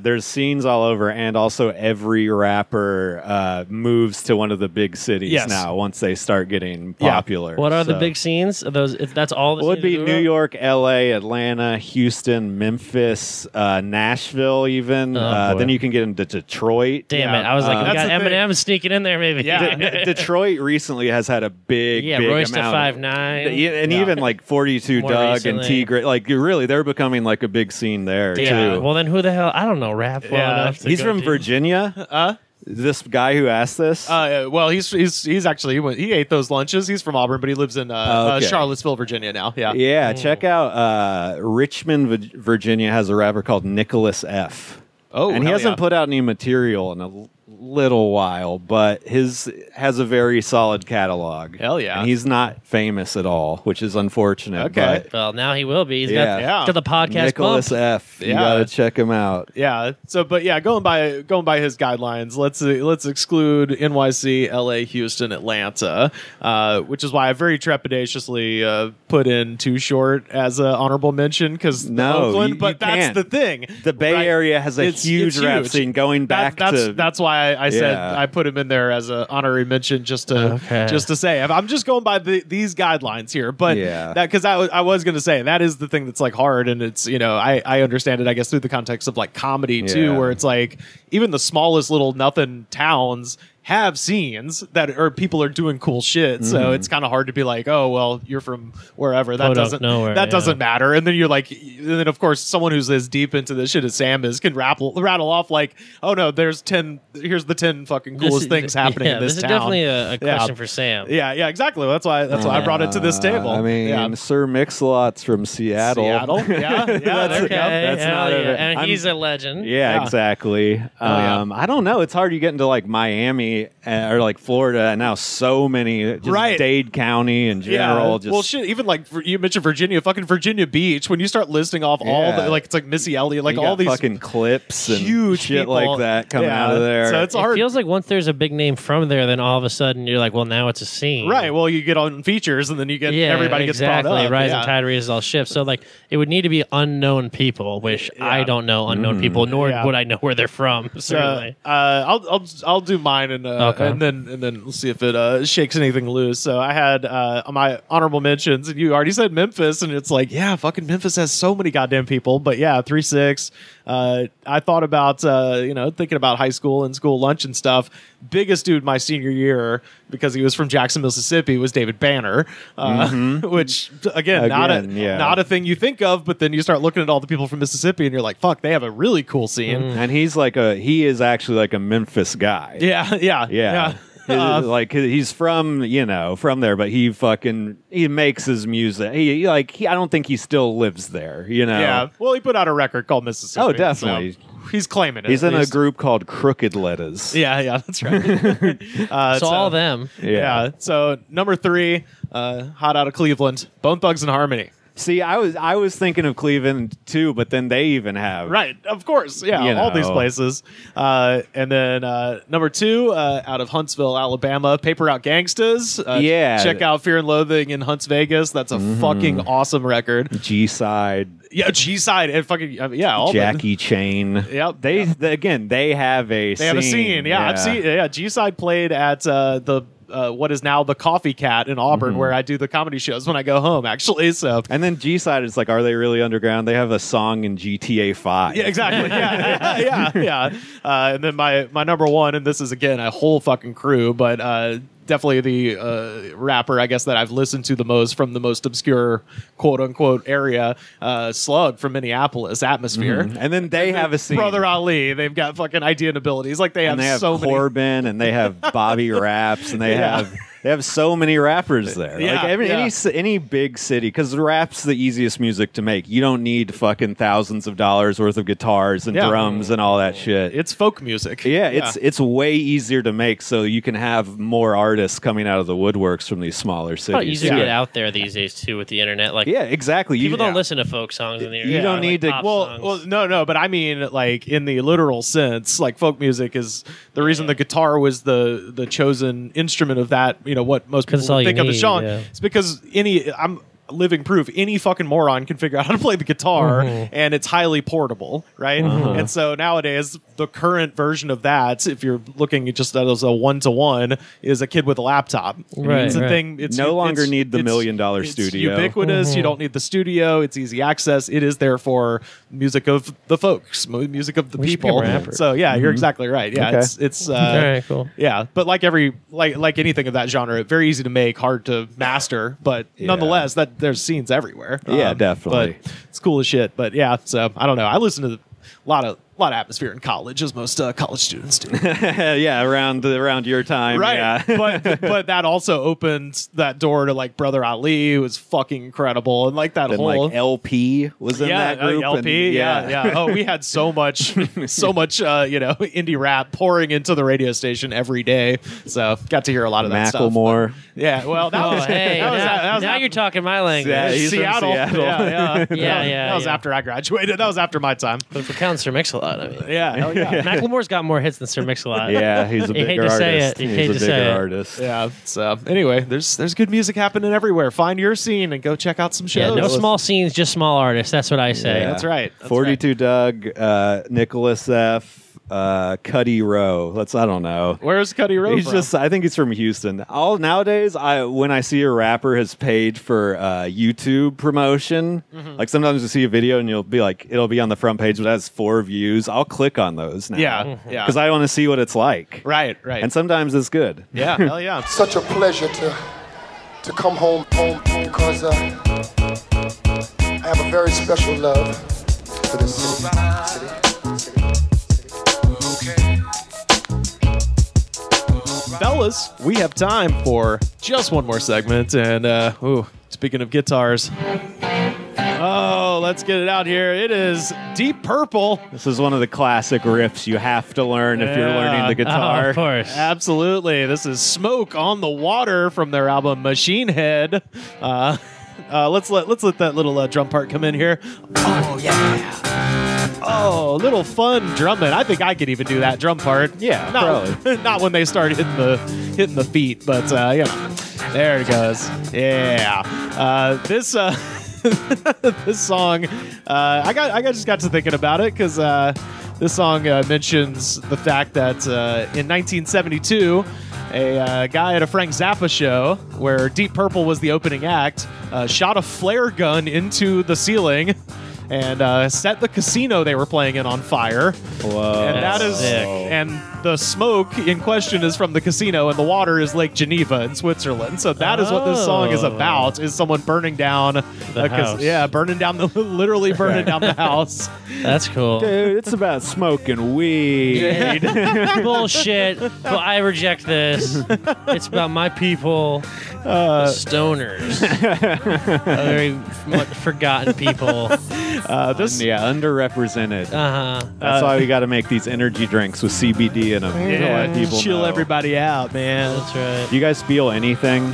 there's scenes all over, and also every rapper moves to one of the big cities now once they start getting popular. What are the big scenes? Those, if that's all the would scenes be you New wrote? York, LA, Atlanta, Houston, Memphis, Nashville, even. Then you can get into Detroit. Damn it! I was like, we got the thing. Eminem sneaking in there, maybe. Yeah. Detroit recently has had a big Royce amount. to 5'9". And even like 42 More Doug recently. and T Gray, like really, they're becoming like a big scene there Yeah. too. Well, then who the hell? I don't know rap well enough. To He's go from do. Virginia. This guy who asked this. Well, he's actually he ate those lunches. He's from Auburn, but he lives in Charlottesville, Virginia now. Yeah. Check out Richmond, Virginia has a rapper called Nicholas F. Oh, and he hasn't put out any material in a little while, but his has a very solid catalog. Hell yeah. And he's not famous at all, which is unfortunate. Okay. But Well, now he will be. He's Yeah. got the podcast Nicholas bump. F. You Yeah. gotta check him out. Yeah. So, but yeah, going by his guidelines, let's exclude NYC, LA, Houston, Atlanta, which is why I very trepidatiously put in Too Short as an honorable mention because Oakland. But that's can't. the thing. The Bay Area has a huge rap scene going back to. That's why I said Yeah. I put him in there as an honorary mention just to say I'm just going by these guidelines here. But Yeah. that because I was going to say that is the thing that's like hard, and it's I understand it I guess through the context of like comedy too, Yeah. where it's like even the smallest little nothing towns have scenes that are people are doing cool shit. So it's kind of hard to be like, oh well, you're from wherever. That doesn't matter. And then you're like, and then of course someone who's as deep into this shit as Sam is can rattle off like, oh no, here's the 10 fucking coolest things happening in this town. This is definitely a question for Sam. Yeah, exactly. That's why I brought it to this table. I mean, Sir Mix-a-Lot's from Seattle. Yeah, That's not and he's a legend. Yeah, exactly. I don't know. It's hard. You get into like Miami or like Florida, and now so many Dade County in general. Well, shit. Even like you mentioned Virginia, fucking Virginia Beach. When you start listing off all the like, it's like Missy Elliott, like all these fucking clips and huge shit people like that coming out of there. So it's hard. It feels like once there's a big name from there, then all of a sudden you're like, well, now it's a scene, right? Well, you get on features, and then you get everybody gets brought up. Rising tide raises all ships. So like, it would need to be unknown people, which I don't know unknown people, nor would I know where they're from. Certainly, I'll do mine and then we'll see if it shakes anything loose. So I had my honorable mentions, and you already said Memphis, and it's like, yeah, fucking Memphis has so many goddamn people. But yeah, 3-6. I thought about thinking about high school and school lunch and stuff. Biggest dude my senior year, because he was from Jackson, Mississippi, was David Banner, which again not a thing you think of, but then you start looking at all the people from Mississippi, and you're like, fuck, they have a really cool scene. And he is actually like a Memphis guy. Yeah. Like he's from there, but he makes his music. I don't think he still lives there. Yeah. Well, he put out a record called Mississippi. Oh, definitely. So he's claiming it. He's in a group called Crooked Letters. Yeah, that's right. so all of them. Yeah. So number 3, hot out of Cleveland, Bone Thugs and Harmony. See, I was thinking of Cleveland too, but then they even have of course, all these places. And then number 2, out of Huntsville, Alabama, Paper Out Gangstas. Check out Fear and Loathing in Hunts Vegas. That's a fucking awesome record. G-Side. Yeah, G-Side and fucking all Jackie Chain. Yep. They have a scene. Yeah, I've seen. Yeah, G-Side played at the. What is now the Coffee Cat in Auburn, where I do the comedy shows when I go home, actually. So, and then G-Side is like, are they really underground? They have a song in GTA 5. Yeah, exactly. Yeah. And then my number 1, and this is again a whole fucking crew, but definitely the rapper, I guess, that I've listened to the most from the most obscure quote unquote area, Slug from Minneapolis, Atmosphere. And then they have a scene. Brother Ali, they've got fucking idea and abilities. Like they have so many. Corbin, and they have Bobby Raps, and they have so many rappers there. Any big city, because rap's the easiest music to make. You don't need fucking thousands of dollars worth of guitars and drums and all that shit. It's folk music. It's way easier to make, so you can have more artists coming out of the woodworks from these smaller cities. It's easier to get out there these days too with the internet. Like, exactly. People don't listen to folk songs in the internet. You don't need to. Well, no, but I mean, like in the literal sense, like folk music is the reason the guitar was the chosen instrument of that. What most people think of as Sean. It's because I'm living proof any fucking moron can figure out how to play the guitar, and it's highly portable, right? And so nowadays the current version of that, if you're looking at just as a 1-to-1, is a kid with a laptop. It's a thing. It's no longer need the $1 million studio. It's ubiquitous. You don't need the studio. It's easy access. It is therefore music of the folks, music of the people. So you're exactly right. Yeah, it's very cool. Yeah, but like anything of that genre, very easy to make, hard to master, but nonetheless that there's scenes everywhere. Definitely. But it's cool as shit. But so I don't know. I listen to a lot of atmosphere in college, as most college students do. around your time, right? Yeah. but that also opened that door to like Brother Ali, who was fucking incredible, and like that then, whole like LP was in that group. LP, yeah. Oh, we had so much indie rap pouring into the radio station every day, so got to hear a lot of that stuff. Macklemore. Yeah, well, that was now you're talking my language. Yeah, he's Seattle. From Seattle. Yeah. That was after I graduated. That was after my time. But for counting Sir Mix-a-Lot, I mean, hell yeah. Macklemore's got more hits than Sir Mix-a-Lot. Yeah, he's a bigger artist. He's a bigger artist. Yeah. So anyway, there's good music happening everywhere. Find your scene and go check out some shows. Yeah, no small scenes, just small artists. That's what I say. That's right. 42 Doug, Nicholas F. Cuddy Rowe. I don't know. Where's Cuddy Rowe He's from? I think he's from Houston. Nowadays, when I see a rapper has paid for YouTube promotion, like sometimes you see a video and it'll be on the front page, but it has 4 views. I'll click on those now. Yeah. Because I want to see what it's like. Right. And sometimes it's good. Yeah, hell yeah. Such a pleasure to come home because I have a very special love for this city. Fellas, we have time for just one more segment, and speaking of guitars, let's get it out here. It is Deep Purple. This is one of the classic riffs you have to learn if you're learning the guitar. Of course. Absolutely. This is Smoke on the Water from their album Machine Head. Let's let that little drum part come in here. Oh yeah. Oh, little fun drumming. I think I could even do that drum part. Yeah, probably. Not when they start hitting the feet, but there it goes. Yeah. This this song, I just got to thinking about it because this song mentions the fact that in 1972. A guy at a Frank Zappa show where Deep Purple was the opening act shot a flare gun into the ceiling and set the casino they were playing in on fire. Whoa. And that is sick. And the smoke in question is from the casino, and the water is Lake Geneva in Switzerland. So that is what this song is about: is someone burning down the house. Yeah, literally burning down the house. That's cool, dude. It's about smoking weed. Bullshit. Well, I reject this. It's about my people, the stoners, very forgotten people. Underrepresented. That's why we got to make these energy drinks with CBD in them. Yeah, to let people chill know. everybody out, man. That's right. Do you guys feel anything?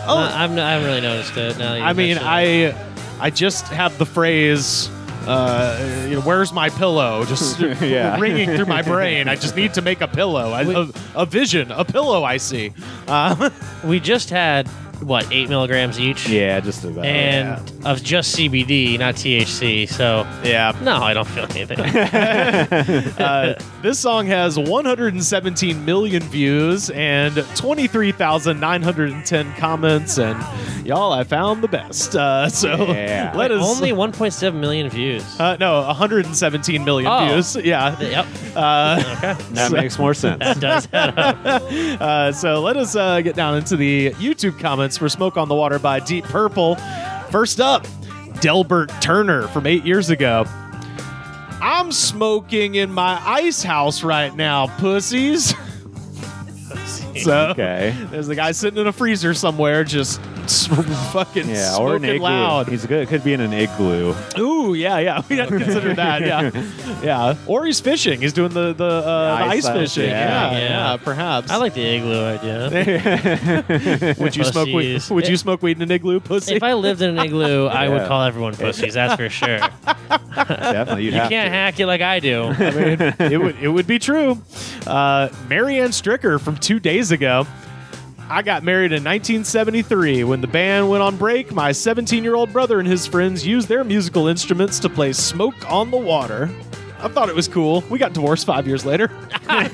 I haven't really noticed it. Now that you mention it. I just have the phrase, where's my pillow? Just ringing through my brain. I just need to make a pillow. A vision, a pillow I see. We just had, 8 milligrams each? Yeah, just about. And of just CBD, not THC. So, no, I don't feel anything. This song has 117 million views and 23,910 comments. And y'all, I found the best. Let us. Only 1.7 million views. No, 117 million views. Yeah. Yep. Okay. That makes more sense. That does add up. So let us get down into the YouTube comments for Smoke on the Water by Deep Purple. First up, Delbert Turner from 8 years ago. I'm smoking in my ice house right now, pussies. So there's the guy sitting in a freezer somewhere, just fucking or an smoking igloo. loud. He's good. Could be in an igloo. Ooh, yeah. We hadn't considered that. Yeah. Or he's fishing. He's doing the ice fishing. Yeah, perhaps. I like the igloo idea. Would you smoke weed? Would you smoke weed in an igloo, pussy? If I lived in an igloo, I would call everyone pussies. That's for sure. Definitely, you can't hack it like I do. I mean, it would be true. Marianne Stricker from 2 days ago. I got married in 1973. When the band went on break, my 17-year-old brother and his friends used their musical instruments to play Smoke on the Water. I thought it was cool. We got divorced 5 years later. At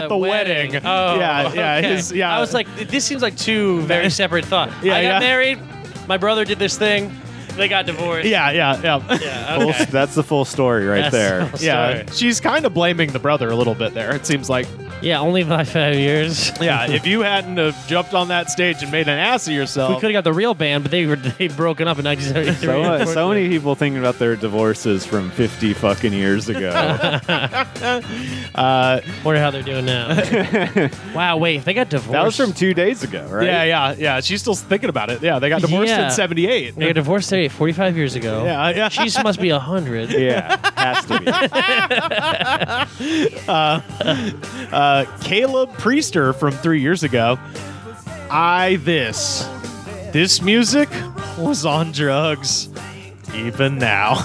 the wedding. Oh, yeah. Okay. I was like, this seems like two very separate thoughts. I got married. My brother did this thing. They got divorced. Yeah. Okay. That's the full story right there. Yeah, she's kind of blaming the brother a little bit there. It seems like. Yeah, only by 5 years. Yeah, if you hadn't have jumped on that stage and made an ass of yourself, we could have got the real band, but they broken up in 1973. So many people thinking about their divorces from 50 fucking years ago. Wonder how they're doing now. Wow, wait, if they got divorced. That was from 2 days ago, right? Yeah. She's still thinking about it. Yeah, they got divorced in 78. They got divorced 45 years ago. Yeah. She must be 100. Yeah, has to be. Caleb Priester from 3 years ago. This music was on drugs even now.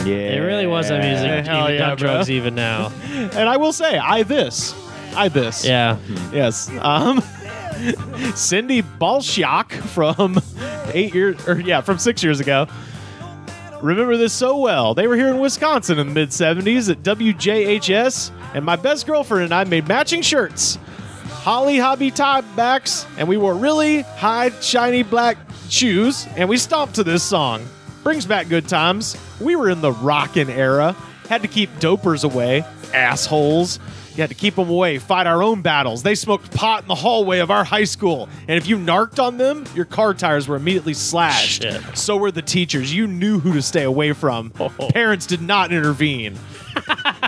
Yeah, it really was on music. On drugs even now. And I will say, this. Yeah. Yes. Cindy Balshak from 6 years ago. Remember this so well. They were here in Wisconsin in the mid-'70s at WJHS, and my best girlfriend and I made matching shirts. Holly Hobby tie-backs, and we wore really high, shiny black shoes, and we stomped to this song. Brings back good times. We were in the rockin' era. Had to keep dopers away. Assholes. You had to keep them away, fight our own battles. They smoked pot in the hallway of our high school. And if you narked on them, your car tires were immediately slashed. Shit. So were the teachers. You knew who to stay away from. Parents did not intervene.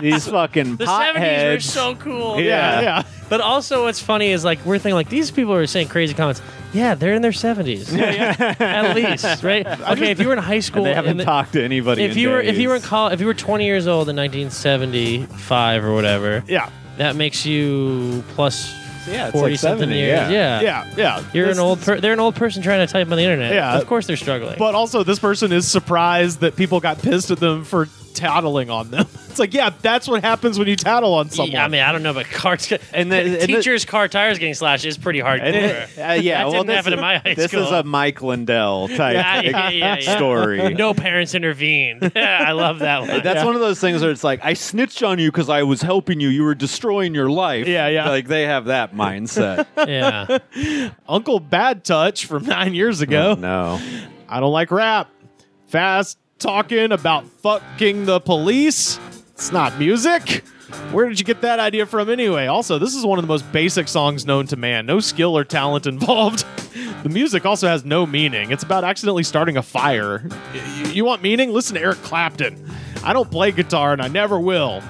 These fucking The potheads. 70s were so cool. Yeah. But also what's funny is, like, we're thinking, like, these people are saying crazy comments. Yeah, they're in their 70s. At least, right? Okay, if you were in high school... And they haven't talked to anybody if in you were days. If you were in college, if you were 20 years old in 1975 or whatever... Yeah. That makes you plus... Yeah, it's 40 like something 70, years. Yeah. You're an old. They're an old person trying to type on the internet. Yeah. Of course they're struggling. But also, this person is surprised that people got pissed at them for tattling on them. It's like, yeah, that's what happens when you tattle on someone. Yeah, I mean, I don't know, but the teacher's car tires getting slashed is pretty hardcore. Yeah, that didn't happen in my high this school. is a Mike Lindell type story. No parents intervened. I love that one. That's one of those things where it's like, I snitched on you because I was helping you. You were destroying your life. Yeah. Like, they have that mindset. Yeah. Uncle Bad Touch from 9 years ago. Oh, no. I don't like rap. Fast talking about fucking the police. It's not music. Where did you get that idea from anyway? Also, this is one of the most basic songs known to man. No skill or talent involved. The music also has no meaning. It's about accidentally starting a fire. You want meaning? Listen to Eric Clapton. I don't play guitar and I never will.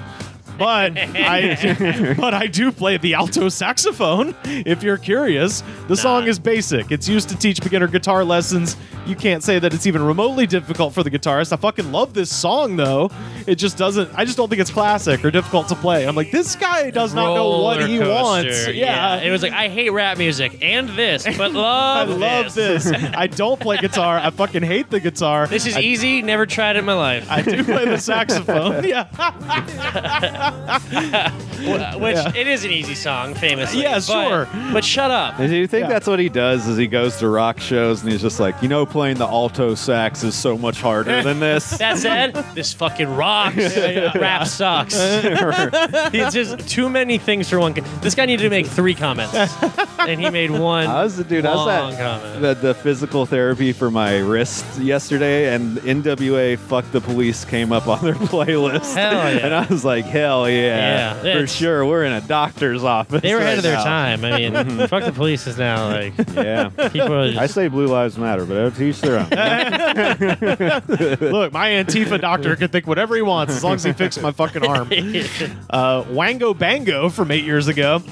But I do play the alto saxophone, if you're curious. The song is basic. It's used to teach beginner guitar lessons. You can't say that it's even remotely difficult for the guitarist. I fucking love this song, though. It just doesn't... I just don't think it's classic or difficult to play. I'm like, this guy does not know what he wants. Yeah. It was like, I hate rap music and this, but love I love this. I don't play guitar. I fucking hate the guitar. This is easy. Never tried it in my life. I do play the saxophone. Yeah. Which it is an easy song, famously. Yeah, sure. But shut up. Do you think that's what he does? Is he goes to rock shows and he's just like, playing the alto sax is so much harder than this. That said, this fucking rocks. Rap sucks. It's just too many things for one. This guy needed to make 3 comments, and he made one. I was comment. The physical therapy for my wrist yesterday, and NWA "Fuck the Police" came up on their playlist. Hell yeah. And I was like, hell yeah, for sure. We're in a doctor's office. They were ahead of their now. time. I mean, "Fuck the Police" is now like, people are just... I say Blue Lives Matter, but to each their own. Look, my Antifa doctor can think whatever he wants as long as he fixes my fucking arm. Wango Bango from 8 years ago.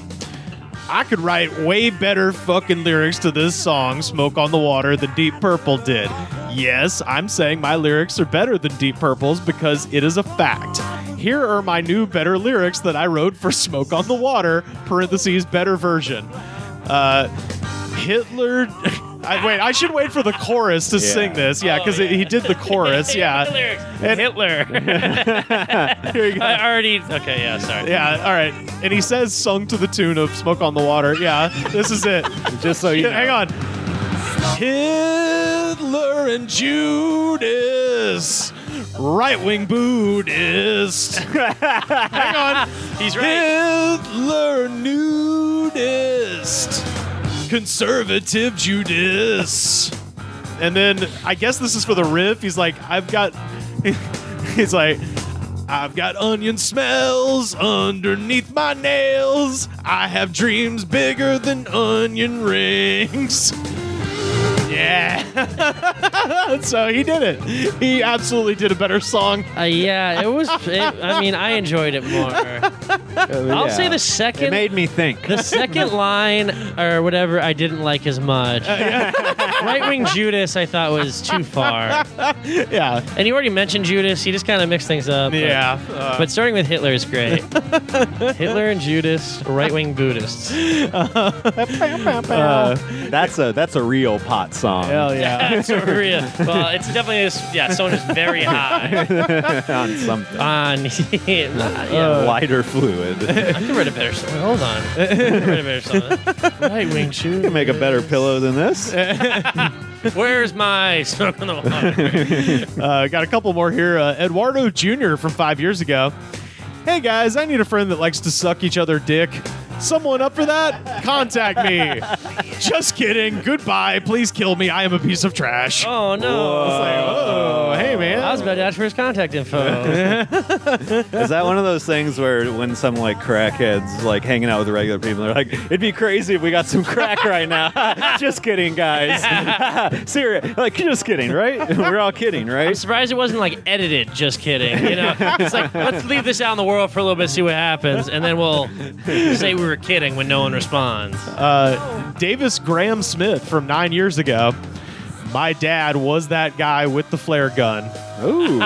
I could write way better fucking lyrics to this song, Smoke on the Water, than Deep Purple did. Yes, I'm saying my lyrics are better than Deep Purple's because it is a fact. Here are my new better lyrics that I wrote for Smoke on the Water, parentheses, better version. Hitler... I should wait for the chorus to sing this. Yeah, because he did the chorus. Yeah. And Hitler. Here you go. I already... Okay, yeah, sorry. Yeah, all right. And he says sung to the tune of Smoke on the Water. Yeah, this is it. Just so you know. Hang on. Hitler and Judas, right-wing Buddhist. Hang on. He's right. Hitler nudist, conservative Judas. And then I guess this is for the riff. He's like, I've got onion smells underneath my nails. I have dreams bigger than onion rings. Yeah. So he did it. He absolutely did a better song. Yeah, it was... I mean, I enjoyed it more. I'll say the second... It made me think. The second line, or whatever, I didn't like as much. Right-wing Judas, I thought was too far. Yeah. And you already mentioned Judas. He just kind of mixed things up. Yeah. But starting with Hitler is great. Hitler and Judas, right-wing Buddhists. That's a real pot song. Hell yeah. That's a real. Well, it's definitely someone who's very high On something. on Lighter fluid. I can write a better song. Hold on. I can write a better song. Right wing shoe. You can make a better pillow than this. Where's my smoke on the water? Got a couple more here. Eduardo Jr. from 5 years ago. Hey guys, I need a friend that likes to suck each other dick. Someone up for that? Contact me. Just kidding. Goodbye. Please kill me. I am a piece of trash. Oh, no. It's like, oh, hey, man. I was about to ask for his contact info. Is that one of those things where when some like crackheads like hanging out with the regular people, they're like, it'd be crazy if we got some crack right now. Just kidding, guys. Serious. Like, just kidding, right? We're all kidding, right? I'm surprised it wasn't like edited. Just kidding. You know, it's like, let's leave this out in the world for a little bit, see what happens, and then we'll say we were kidding when no one responds. Davis Graham Smith from 9 years ago. My dad was that guy with the flare gun. Ooh.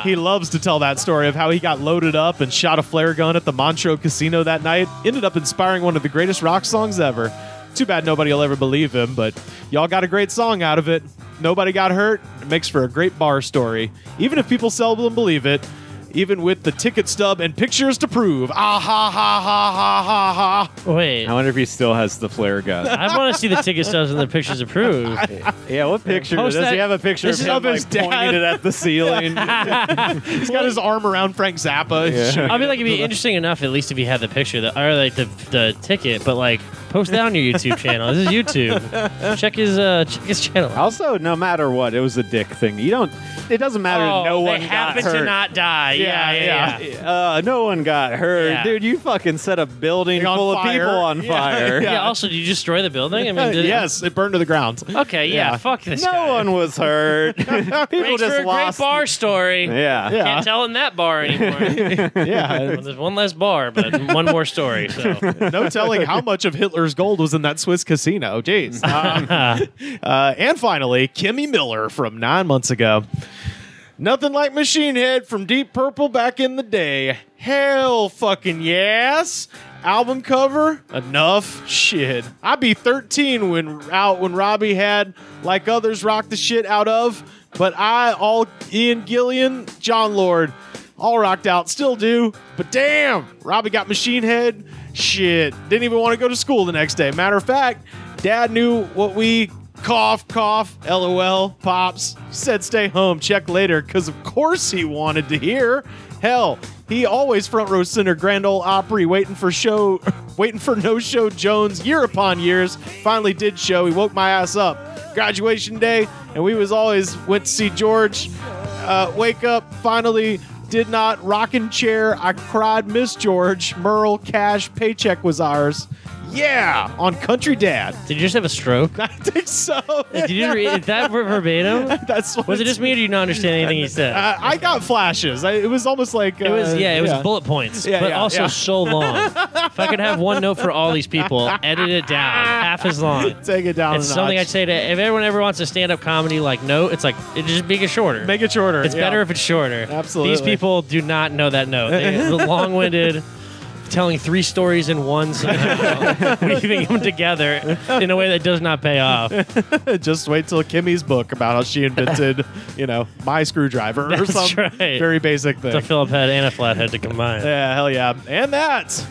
He loves to tell that story of how he got loaded up and shot a flare gun at the Montreux Casino that night. Ended up inspiring one of the greatest rock songs ever. Too bad nobody will ever believe him, but y'all got a great song out of it. Nobody got hurt. It makes for a great bar story. Even if people seldom believe it, even with the ticket stub and pictures to prove. Ah, ha, ha, ha, ha, ha, ha. Wait. I wonder if he still has the flare gun. I want to see the ticket stubs and the pictures to prove. Yeah, what picture? Post Does that- he have a picture this of is him of his like, dad. pointing it at the ceiling? He's got his arm around Frank Zappa. Yeah. I mean, like, it'd be interesting enough, at least if he had the picture, or like the ticket, but like, post that on your YouTube channel. This is YouTube. Check his channel. Also, no matter what, it was a dick thing. It doesn't matter. No one they got happen hurt. to not die. Yeah. No one got hurt. Yeah. Dude, you fucking set a building On full fire. of people on fire. Yeah. Also, did you destroy the building? I mean, did Yes, it burned to the ground. Okay. Yeah. Fuck this No guy. one was hurt. People Makes just for a lost. great bar story. Yeah. Can't tell in that bar anymore. Yeah. Well, there's one less bar, but one more story. So No telling how much of Hitler's gold was in that Swiss casino. Jeez. And finally, Kimmy Miller from 9 months ago. Nothing like Machine Head from Deep Purple back in the day. Hell fucking yes. Album cover? Enough shit. I'd be 13 when Robbie had Like Others rocked the shit out of, but Ian Gillian, John Lord, all rocked out, still do. But damn, Robbie got Machine Head. Shit. Didn't even want to go to school the next day. Matter of fact, Dad knew what we cough, LOL, pops. Said stay home, check later, because of course he wanted to hear. Hell, he always front row center Grand Ole Opry, waiting for no show Jones year upon years. Finally did show. He woke my ass up. Graduation day, and we went to see George. Wake up, finally did not. Rocking chair, I cried, Miss George. Merle, cash, paycheck was ours. Yeah, on Country Dad. did you just have a stroke? I think so. Did you read that verbatim? That's what Was it just me, or do you not understand anything he said? I got flashes. It was almost like It was bullet points, Yeah, but yeah, also yeah. so long. If I could have one note for all these people, edit it down half as long. Take it down. It's a something notch. I'd say to if everyone ever wants a stand-up comedy like note, it's like it just make it shorter. Make it shorter. It's yeah. better if it's shorter. Absolutely. These people do not know that note. They're long-winded, telling 3 stories in one, somehow, weaving them together in a way that does not pay off. Just wait till Kimmy's book about how she invented, my screwdriver or That's some right. very basic thing. It's a Phillip head and a flathead to combine. Yeah, hell yeah. And that's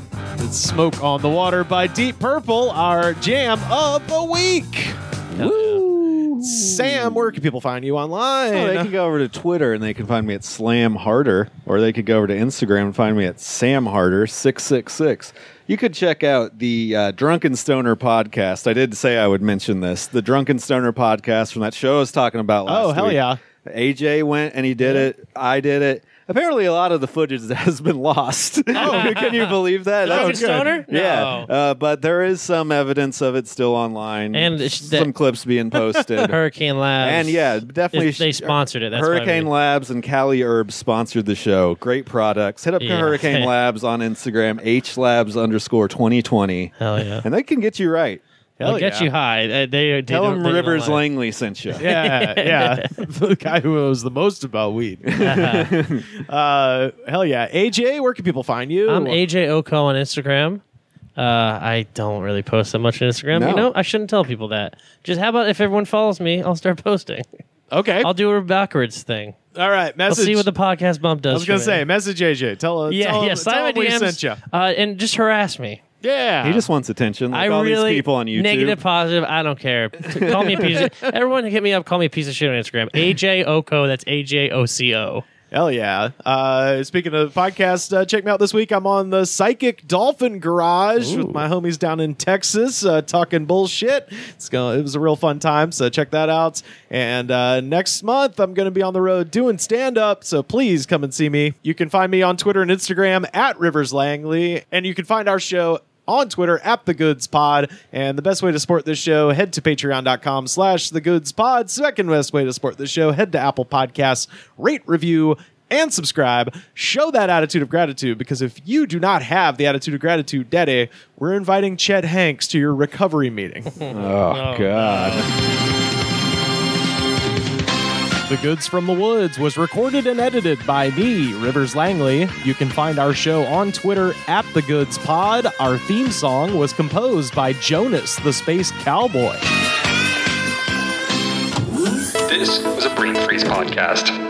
Smoke on the Water by Deep Purple, our jam of the week. Woo! Sam, where can people find you online? Oh, they can go over to Twitter and they can find me at Slam Harder, or they could go over to Instagram and find me at Sam Harder 666. You could check out the Drunken Stoner podcast. I did say I would mention this. The Drunken Stoner podcast from that show I was talking about last week. Oh, hell yeah. AJ went and he did it. I did it. Apparently, a lot of the footage has been lost. Oh, can you believe that? Drunken Stoner? Yeah, No. but there is some evidence of it still online, And some clips being posted. Hurricane Labs. And yeah, definitely. They sponsored it. That's Hurricane why Labs and Cali Herbs sponsored the show. Great products. Hit up Yeah. Hurricane Labs on Instagram, HLabs_2020. Hell yeah. And they can get you right. They'll get you high. They Tell don't- them they don't Rivers lie. Langley sent you. Yeah. The guy who knows the most about weed. Hell yeah. AJ, where can people find you? I'm AJ Oko on Instagram. I don't really post that much on Instagram. No. You know, I shouldn't tell people that. Just how about if everyone follows me, I'll start posting. Okay. I'll do a backwards thing. All right. Message. We'll see what the podcast bump does. I was going to say, message AJ. Tell him sign my we DMs, sent you. and just harass me. Yeah. He just wants attention. Like all these people on YouTube. Negative, positive, I don't care. Call me a piece of everyone hit me up, call me a piece of shit on Instagram. AJ Oko, that's AJOCO. Hell yeah. Speaking of podcasts, check me out this week. I'm on the Psychic Dolphin Garage with my homies down in Texas talking bullshit. It was a real fun time, so check that out. And next month, I'm going to be on the road doing stand-up, so please come and see me. You can find me on Twitter and Instagram at Rivers Langley, and you can find our show on Twitter at The Goods Pod. And the best way to support this show, head to patreon.com/The Goods Pod. Second best way to support this show, head to Apple Podcasts, rate, review, and subscribe. Show that attitude of gratitude, because if you do not have the attitude of gratitude, Daddy, we're inviting Chet Hanks to your recovery meeting. Oh, God. The Goods from the Woods was recorded and edited by me, Rivers Langley. You can find our show on Twitter at The Goods Pod. Our theme song was composed by Jonas, the Space Cowboy. This was a Brain Freeze podcast.